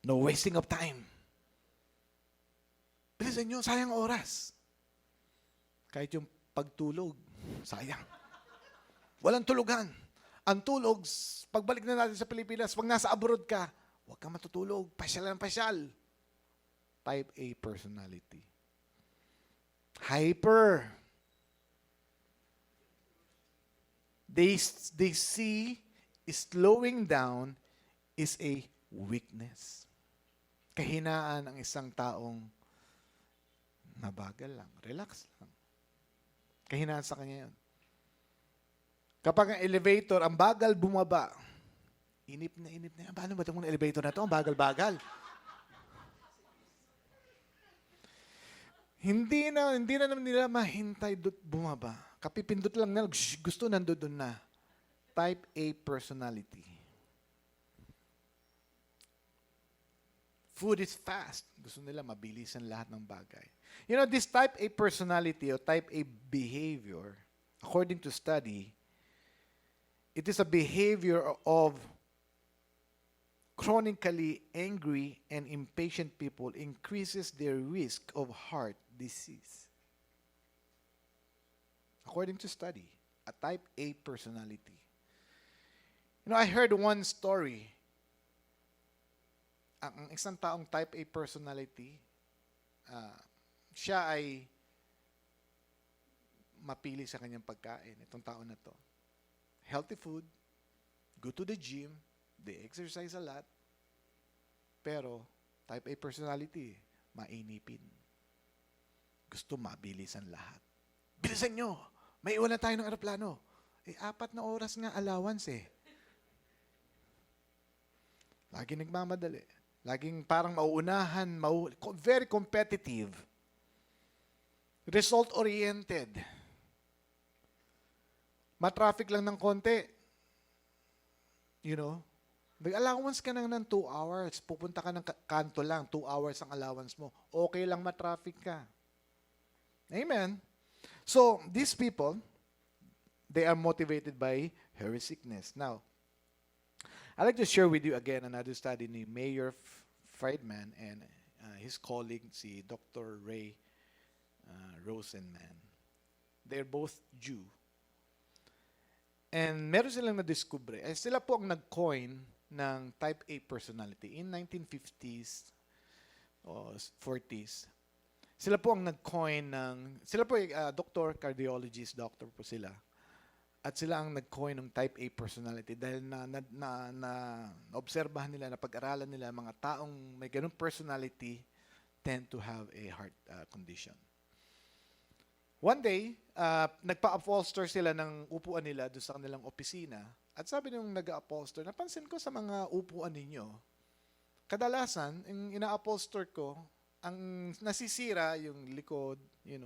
no wasting of time. Bilisan nyo, sayang oras. Kahit yung pagtulog, sayang. Walang tulugan. Ang tulog, pagbalik na natin sa Pilipinas, pag nasa abroad ka, huwag kang matutulog, pasyal. Type A personality. Hyper. They see slowing down is a weakness. Kahinaan ang isang taong nabagal lang, relax lang. Kahinaan sa kanya yun. Kapag ang elevator, ang bagal bumaba, inip na. Paano ba itong elevator na ito? Ang bagal-bagal. Hindi na naman nila mahintay bumaba. Kapipindot lang nila, gusto nandoon na. Type A personality. Food is fast. Gusto nila mabilisan lahat ng bagay. You know, this type A personality or type A behavior, according to study, it is a behavior of chronically angry and impatient people increases their risk of heart disease. According to study, a type A personality. You know, I heard one story. Ang isang taong type A personality, siya ay mapili sa kanyang pagkain. Itong tao na to. Healthy food, go to the gym, they exercise a lot, pero type A personality, mainipin. Gusto mabilisan lahat. Bilisan nyo! May iwan na tayo ng aeroplano. 4 na oras nga allowance eh. Laging nagmamadali. Laging parang mauunahan, very competitive. Result-oriented. Ma-traffic lang ng konti. You know? Mag-allowance ka ng 2 hours. Pupunta ka ng kanto lang. 2 hours ang allowance mo. Okay lang ma-traffic ka. Amen? So, these people, they are motivated by hurry sickness. Now, I'd like to share with you again another study ni Mayor Friedman and his colleague, si Dr. Ray Rosenman. They're both Jew. And meron silang na-discover. Sila po ang nag-coin ng type A personality in 1950s o 40s. Sila po ang nag-coin sila po ay doctor, cardiologist, doctor po sila. At sila ang nag-coin ng type A personality dahil na obserbahan nila, napag-aralan nila, mga taong may ganung personality tend to have a heart condition. One day, nagpa-upholster sila ng upuan nila doon sa kanilang opisina. At sabi nung nag-upholster, napansin ko sa mga upuan ninyo, kadalasan, yung ina-upholster ko, ang nasisira yung likod,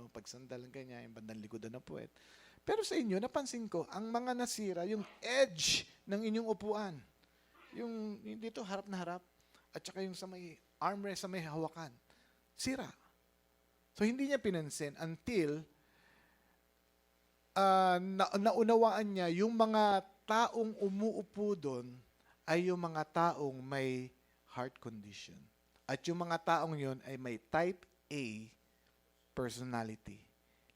pag sandal ganyan, yung bandang likod na puwet. Pero sa inyo, napansin ko, ang mga nasira, yung edge ng inyong upuan. Yung dito, harap na harap. At saka yung sa may armrest, sa may hawakan. Sira. So, hindi niya pinansin until naunawaan niya yung mga taong umuupo doon ay yung mga taong may heart condition. At yung mga taong yun ay may type A personality.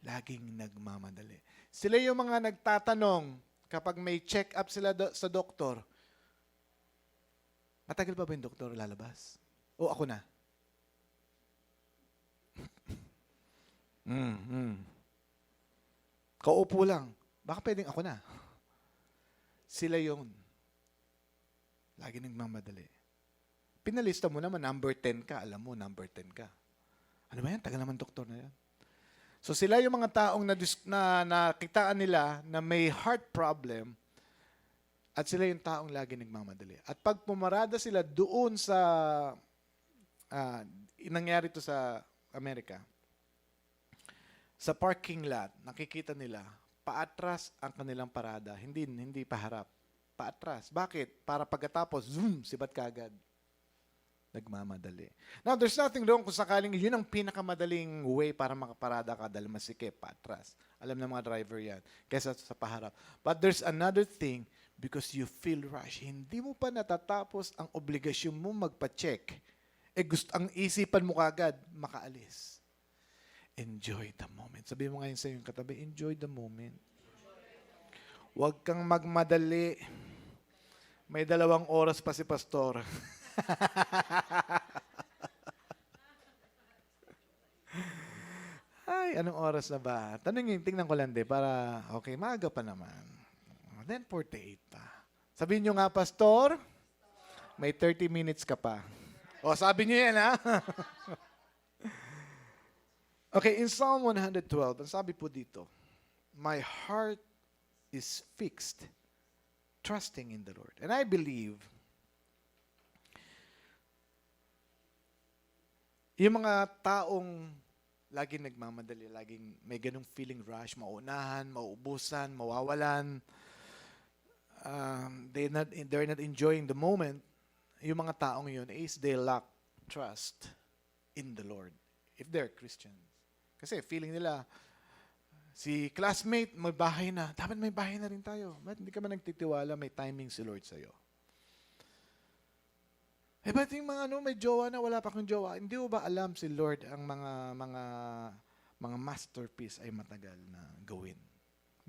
Laging nagmamadali. Sila yung mga nagtatanong kapag may check-up sila sa doktor, matagal pa ba yung doktor lalabas? O ako na? Kaupo lang. Baka pwedeng ako na. Sila yun. Lagi nagmamadali. Pinalista mo naman, number 10 ka. Alam mo, number 10 ka. Ano ba yan? Tagal naman doktor na yan. So sila yung mga taong nakitaan nila na may heart problem at sila yung taong lagi nagmamadali. At pag pumarada sila doon sa, nangyari to sa Amerika, sa parking lot, nakikita nila, paatras ang kanilang parada. Hindi paharap. Paatras. Bakit? Para pagkatapos, zoom, sibat kagad. Nagmamadali. Now, there's nothing wrong kung sakaling yun ang pinakamadaling way para makaparada ka dahil masikip, paatras. Alam ng mga driver yan. Kesa sa paharap. But there's another thing, because you feel rush. Hindi mo pa natatapos ang obligasyon mo magpa-check. Ang isipan mo kagad, makaalis. Enjoy the moment. Sabi mo ngayon sa iyong katabi, enjoy the moment. Huwag kang magmadali. May 2 oras pa si pastor. Ay, anong oras na ba? Tingnan ko lang para, okay, maaga pa naman. 10:48 pa. Sabihin nyo nga, pastor, may 30 minutes ka pa. O, sabi nyo yan, ha? Okay, in Psalm 112, ang sabi po dito, my heart is fixed, trusting in the Lord. And I believe, yung mga taong laging nagmamadali, laging may ganung feeling rush, maunahan, mauubusan, mawawalan, they're not enjoying the moment, yung mga taong yun is they lack trust in the Lord, if they're Christians. Kasi feeling nila, si classmate, may bahay na. Dapat may bahay na rin tayo. Ba't hindi ka man nagtitiwala, may timing si Lord sa'yo? Ba't yung mga may jowa na wala pa kang jowa? Hindi mo ba alam si Lord ang mga masterpiece ay matagal na gawin?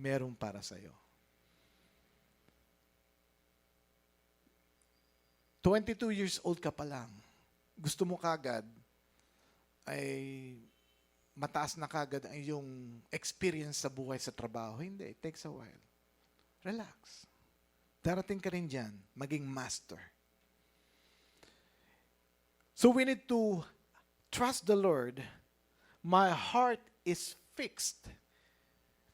Merong para sa'yo. 22 years old ka pa lang. Gusto mo kagad ay mataas na kagad ang iyong experience sa buhay sa trabaho. Hindi, it takes a while. Relax. Darating ka rin dyan, maging master. So we need to trust the Lord. My heart is fixed.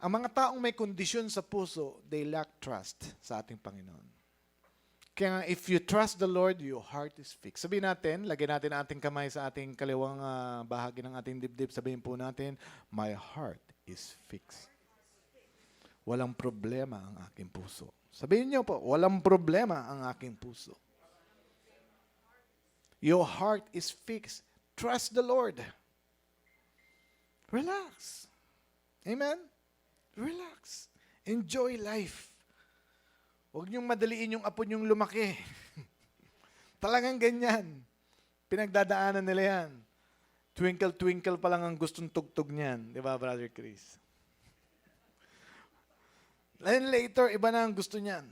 Ang mga taong may kondisyon sa puso, they lack trust sa ating Panginoon. Kaya if you trust the Lord, your heart is fixed. Sabihin natin, lagyan natin ang ating kamay sa ating kaliwang bahagi ng ating dibdib. Sabihin po natin, my heart is fixed. Walang problema ang aking puso. Sabihin niyo po, walang problema ang aking puso. Your heart is fixed. Trust the Lord. Relax. Amen? Relax. Enjoy life. Huwag niyong madaliin yung apo niyong lumaki. Talagang ganyan. Pinagdadaanan nila yan. Twinkle, twinkle pa lang ang gustong tugtog niyan. Di ba, Brother Chris? Then later, iba na ang gusto niyan.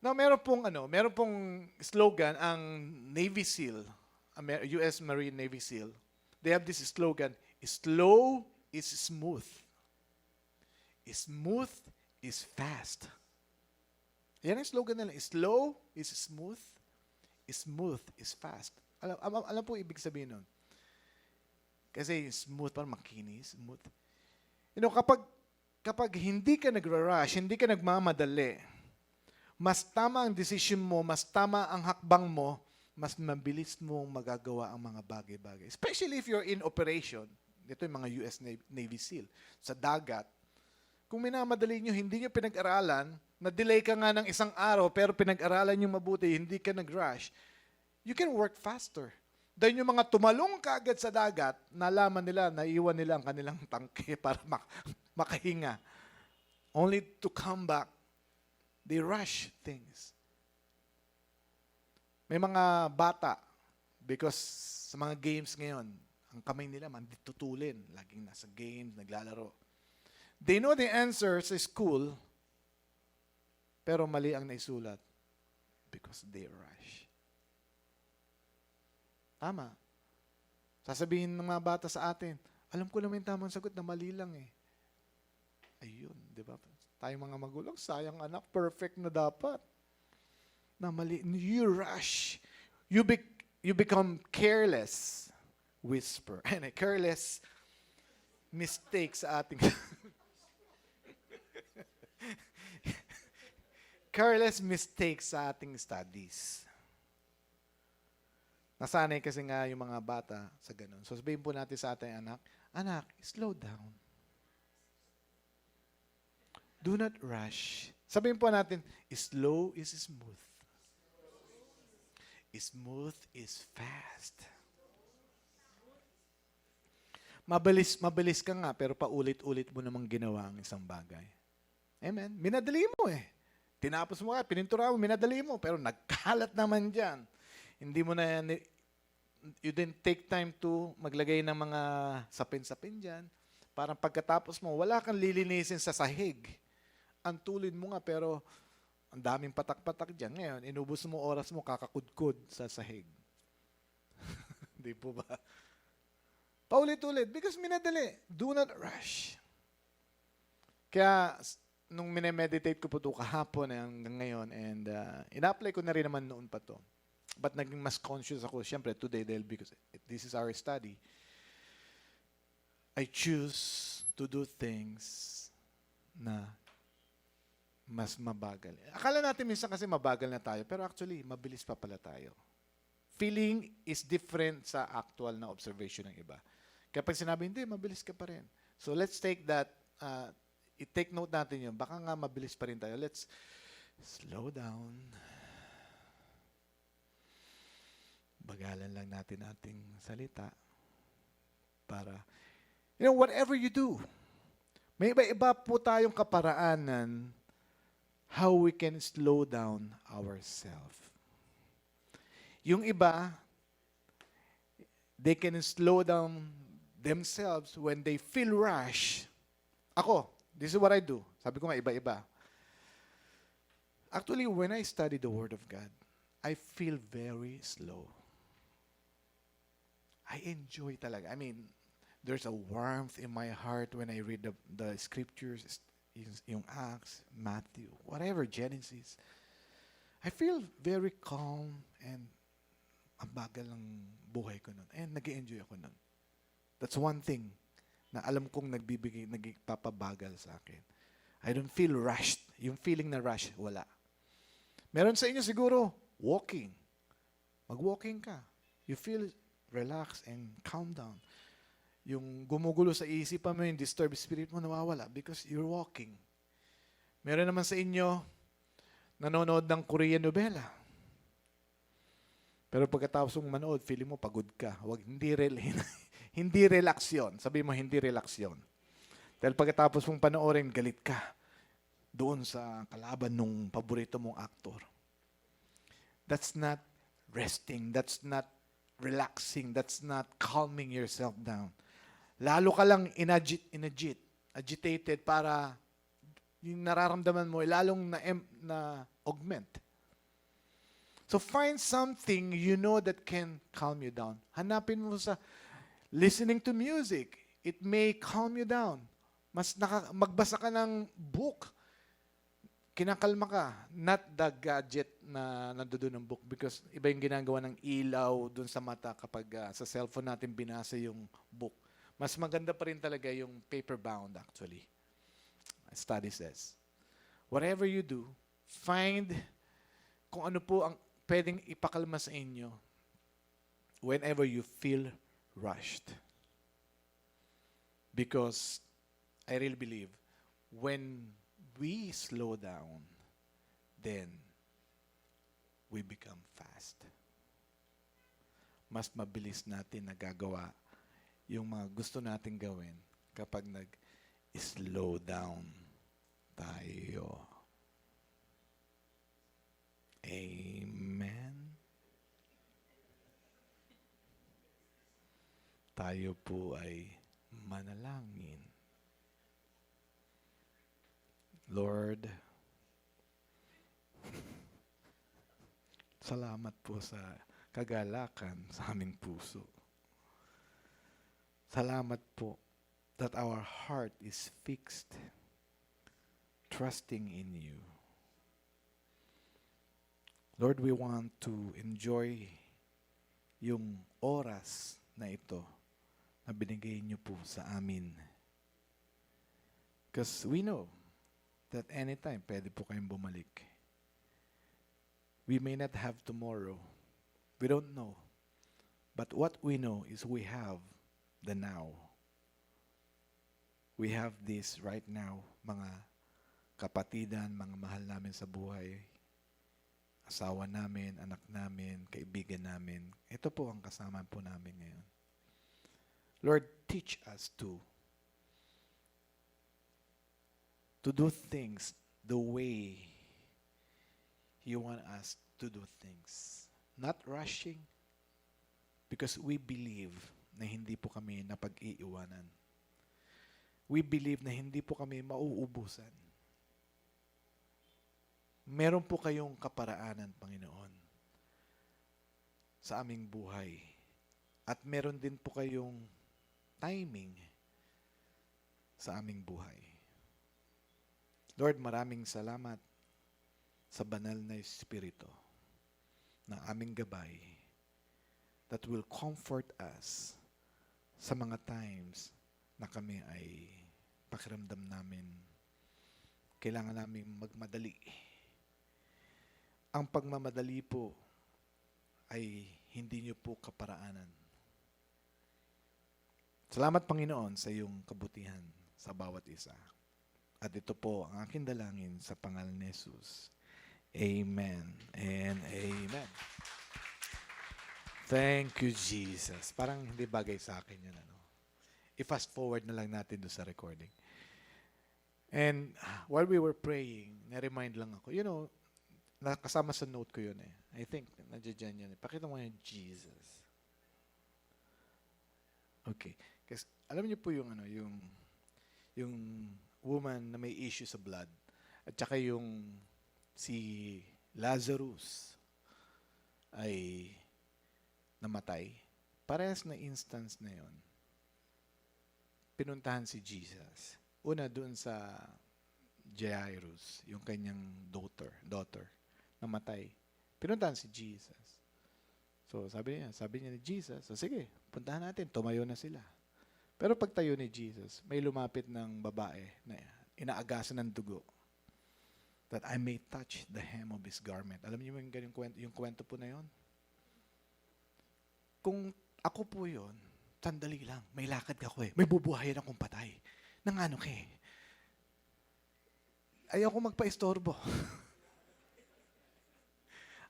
Now, meron pong slogan ang Navy SEAL, US Marine Navy SEAL. They have this slogan, slow is smooth. Smooth is fast. Yan ang slogan nila. Slow is smooth. Smooth is fast. Alam po ibig sabihin nun. Kasi smooth, parang makinis, smooth. Kapag hindi ka nagra-rush, hindi ka nagmamadali, mas tama ang decision mo, mas tama ang hakbang mo, mas mabilis mong magagawa ang mga bagay-bagay. Especially if you're in operation. Ito yung mga US Navy SEAL. Sa dagat, kung minamadali nyo, hindi nyo pinag-aralan, na-delay ka nga ng isang araw, pero pinag-aralan nyo mabuti, hindi ka nag-rush, you can work faster. Dahil yung mga tumalong kaagad sa dagat, nalaman nila, naiwan nila ang kanilang tangke para makahinga. Only to come back, they rush things. May mga bata, because sa mga games ngayon, ang kamay nila tutulin. Laging nasa games, naglalaro. They know the answer sa school, pero mali ang naisulat because they rush. Tama. Sasabihin ng mga bata sa atin, alam ko naman yung tamang sagot na mali lang eh. Ayun, di ba? Tayong mga magulang, sayang anak, perfect na dapat. Na mali. You rush. You become careless. Whisper. And careless mistake sa ating careless mistake sa ating studies. Nasanay kasi nga yung mga bata sa ganun. So sabihin po natin sa ating anak, slow down. Do not rush. Sabihin po natin, slow is smooth. Smooth is fast. Mabilis ka nga, pero paulit-ulit mo namang ginawa ang isang bagay. Amen? Minadali mo eh. Tinapos mo ka, pinintura mo, minadali mo, pero nagkalat naman dyan. Hindi mo na, you didn't take time to maglagay ng mga sapin-sapin dyan. Parang pagkatapos mo, wala kang lilinisin sa sahig. Ang tulid mo nga, pero ang daming patak-patak dyan. Ngayon, inubos mo oras mo, kakakudkod sa sahig. Di po ba? Paulit-ulit, because minadali. Do not rush. Kaya, nung minemeditate ko po ito kahapon hanggang ngayon, and ina-apply ko na rin naman noon pa to. But naging mas conscious ako, syempre, today, dahil because this is our study, I choose to do things na mas mabagal. Akala natin minsan kasi mabagal na tayo, pero actually, mabilis pa pala tayo. Feeling is different sa actual na observation ng iba. Kaya pag sinabi, hindi, mabilis ka pa rin. So let's take that, i-take note natin yun. Baka nga mabilis pa rin tayo. Let's slow down. Bagalan lang natin ating salita para, whatever you do, may iba-iba po tayong kaparaanan how we can slow down ourselves. Yung iba, they can slow down themselves when they feel rush. Ako, this is what I do. Sabi ko nga, iba-iba. Actually, when I study the Word of God, I feel very slow. I enjoy talaga. I mean, there's a warmth in my heart when I read the scriptures, yung Acts, Matthew, whatever, Genesis. I feel very calm and ang bagal ng buhay ko nun. And nag-enjoy ako nun. That's one thing na alam kong nagpapabagal sa akin. I don't feel rushed. Yung feeling na rush, wala. Meron sa inyo siguro, walking. Mag-walking ka. You feel relaxed and calm down. Yung gumugulo sa isipan mo, yung disturbed spirit mo, nawawala because you're walking. Meron naman sa inyo, nanonood ng Korean novela. Pero pagkatapos mong manood, feeling mo pagod ka. Hindi relax yun. Sabi mo, hindi relax yun. Dahil pagkatapos mong panoorin, galit ka doon sa kalaban nung paborito mong aktor. That's not resting. That's not relaxing. That's not calming yourself down. lalo ka lang agitated para yung nararamdaman mo ay lalong na-augment. So find something you know that can calm you down. Hanapin mo sa listening to music. It may calm you down. Magbasa ka ng book. Kinakalma ka. Not the gadget na nandoon ng book, because iba yung ginagawa ng ilaw dun sa mata kapag sa cellphone natin binasa yung book. Mas maganda pa rin talaga yung paper-bound actually. Study says. Whatever you do, find kung ano po ang pwedeng ipakalma sa inyo whenever you feel rushed. Because I really believe when we slow down, then we become fast. Mas mabilis natin nagagawa yung mga gusto nating gawin kapag nag-slow down tayo. Amen. Tayo po ay manalangin. Lord, salamat po sa kagalakan sa aming puso. Salamat po that our heart is fixed, trusting in you. Lord, we want to enjoy yung oras na ito na binigay niyo po sa amin. Because we know that anytime pwede po kayong bumalik. We may not have tomorrow. We don't know. But what we know is we have the now. We have this right now, mga kapatidan, mga mahal namin sa buhay, asawa namin, anak namin, kaibigan namin. Ito po ang kasama po namin ngayon. Lord, teach us to do things the way you want us to do things. Not rushing, because we believe na hindi po kami napag-iiwanan. We believe na hindi po kami mauubusan. Meron po kayong kaparaanan, Panginoon, sa aming buhay. At meron din po kayong timing sa aming buhay. Lord, maraming salamat sa banal na Espiritu na aming gabay that will comfort us sa mga times na kami ay pakiramdam namin kailangan namin magmadali. Ang pagmamadali po ay hindi niyo po kaparaanan. Salamat, Panginoon, sa iyong kabutihan sa bawat isa. At ito po ang aking dalangin sa pangalan ni Jesus. Amen and amen. Thank you, Jesus. Parang hindi bagay sa akin yan. I-fast forward na lang natin doon sa recording. And while we were praying, na-remind lang ako, nakasama sa note ko yun eh. I think, nandiyan yan. Pakita mo yung Jesus. Okay. Kasi alam niyo po yung woman na may issue sa blood. At saka yung si Lazarus ay namatay. Parehas na instance na yon. Pinuntahan si Jesus. Una doon sa Jairus, yung kanyang daughter, namatay. Pinuntahan si Jesus. So sabi niya ni Jesus, so sige, puntahan natin, tumayo na sila. Pero pagtayo ni Jesus, may lumapit ng babae na inaagasan ng dugo. That I may touch the hem of his garment. Alam niyo yung kwento po na yon? Kung ako po yon, sandali lang, may lakad ako eh. May bubuhayan akong patay. Nang ano ka eh. Ayaw ko magpa-istorbo.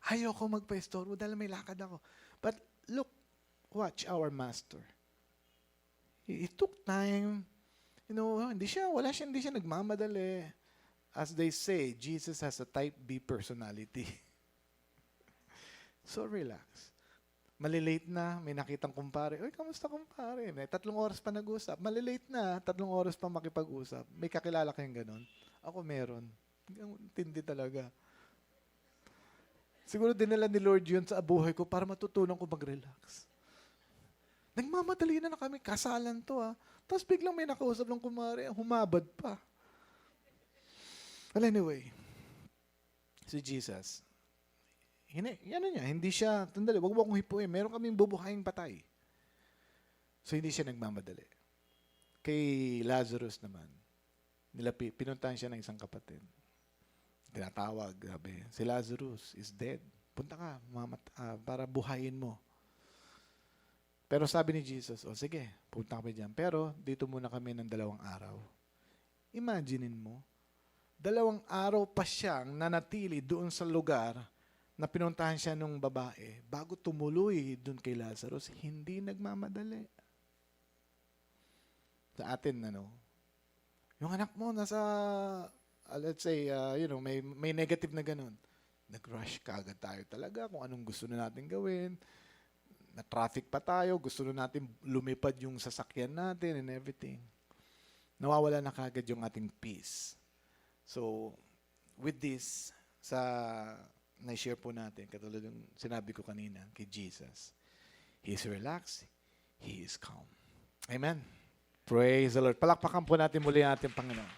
Ayaw ko magpa-istorbo dahil may lakad ako. But look, watch our master. It took time. Hindi siya nagmamadali. As they say, Jesus has a type B personality. So relax. Malilate na, may nakitang kumpare. Uy, kamusta kumpare? May 3 oras pa nag-usap. Malilate na, 3 oras pa makipag-usap. May kakilala kayong ganun? Ako meron. Ang tindi talaga. Siguro dinala ni Lord yun sa buhay ko para matutunan ko mag-relax. Nagmamadali na kami, kasalan to Tapos biglang may nakausap ng kumare, humabad pa. Well, anyway, si Jesus, hindi siya, tandali, wag mo akong hipuin, meron kaming bubuhaing patay. So, hindi siya nagmamadali. Kay Lazarus naman, pinuntahan siya ng isang kapatid. Tinatawag, sabi, si Lazarus is dead. Punta ka, para buhayin mo. Pero sabi ni Jesus, sige, punta kami dyan. Pero, dito muna kami ng 2 araw. Imaginein mo, 2 araw pa siyang nanatili doon sa lugar na pinuntahan siya nung babae, bago tumuloy doon kay Lazarus, hindi nagmamadali. Sa atin, yung anak mo nasa, let's say, may negative na ganun. Nag-rush ka agad tayo talaga kung anong gusto na natin gawin. Na-traffic pa tayo, gusto na natin lumipad yung sasakyan natin and everything. Nawawala na kagad yung ating peace. So, with this, na-share po natin, katulad yung sinabi ko kanina kay Jesus. He is relaxed. He is calm. Amen. Praise the Lord. Palakpakan po natin muli ang ating Panginoon.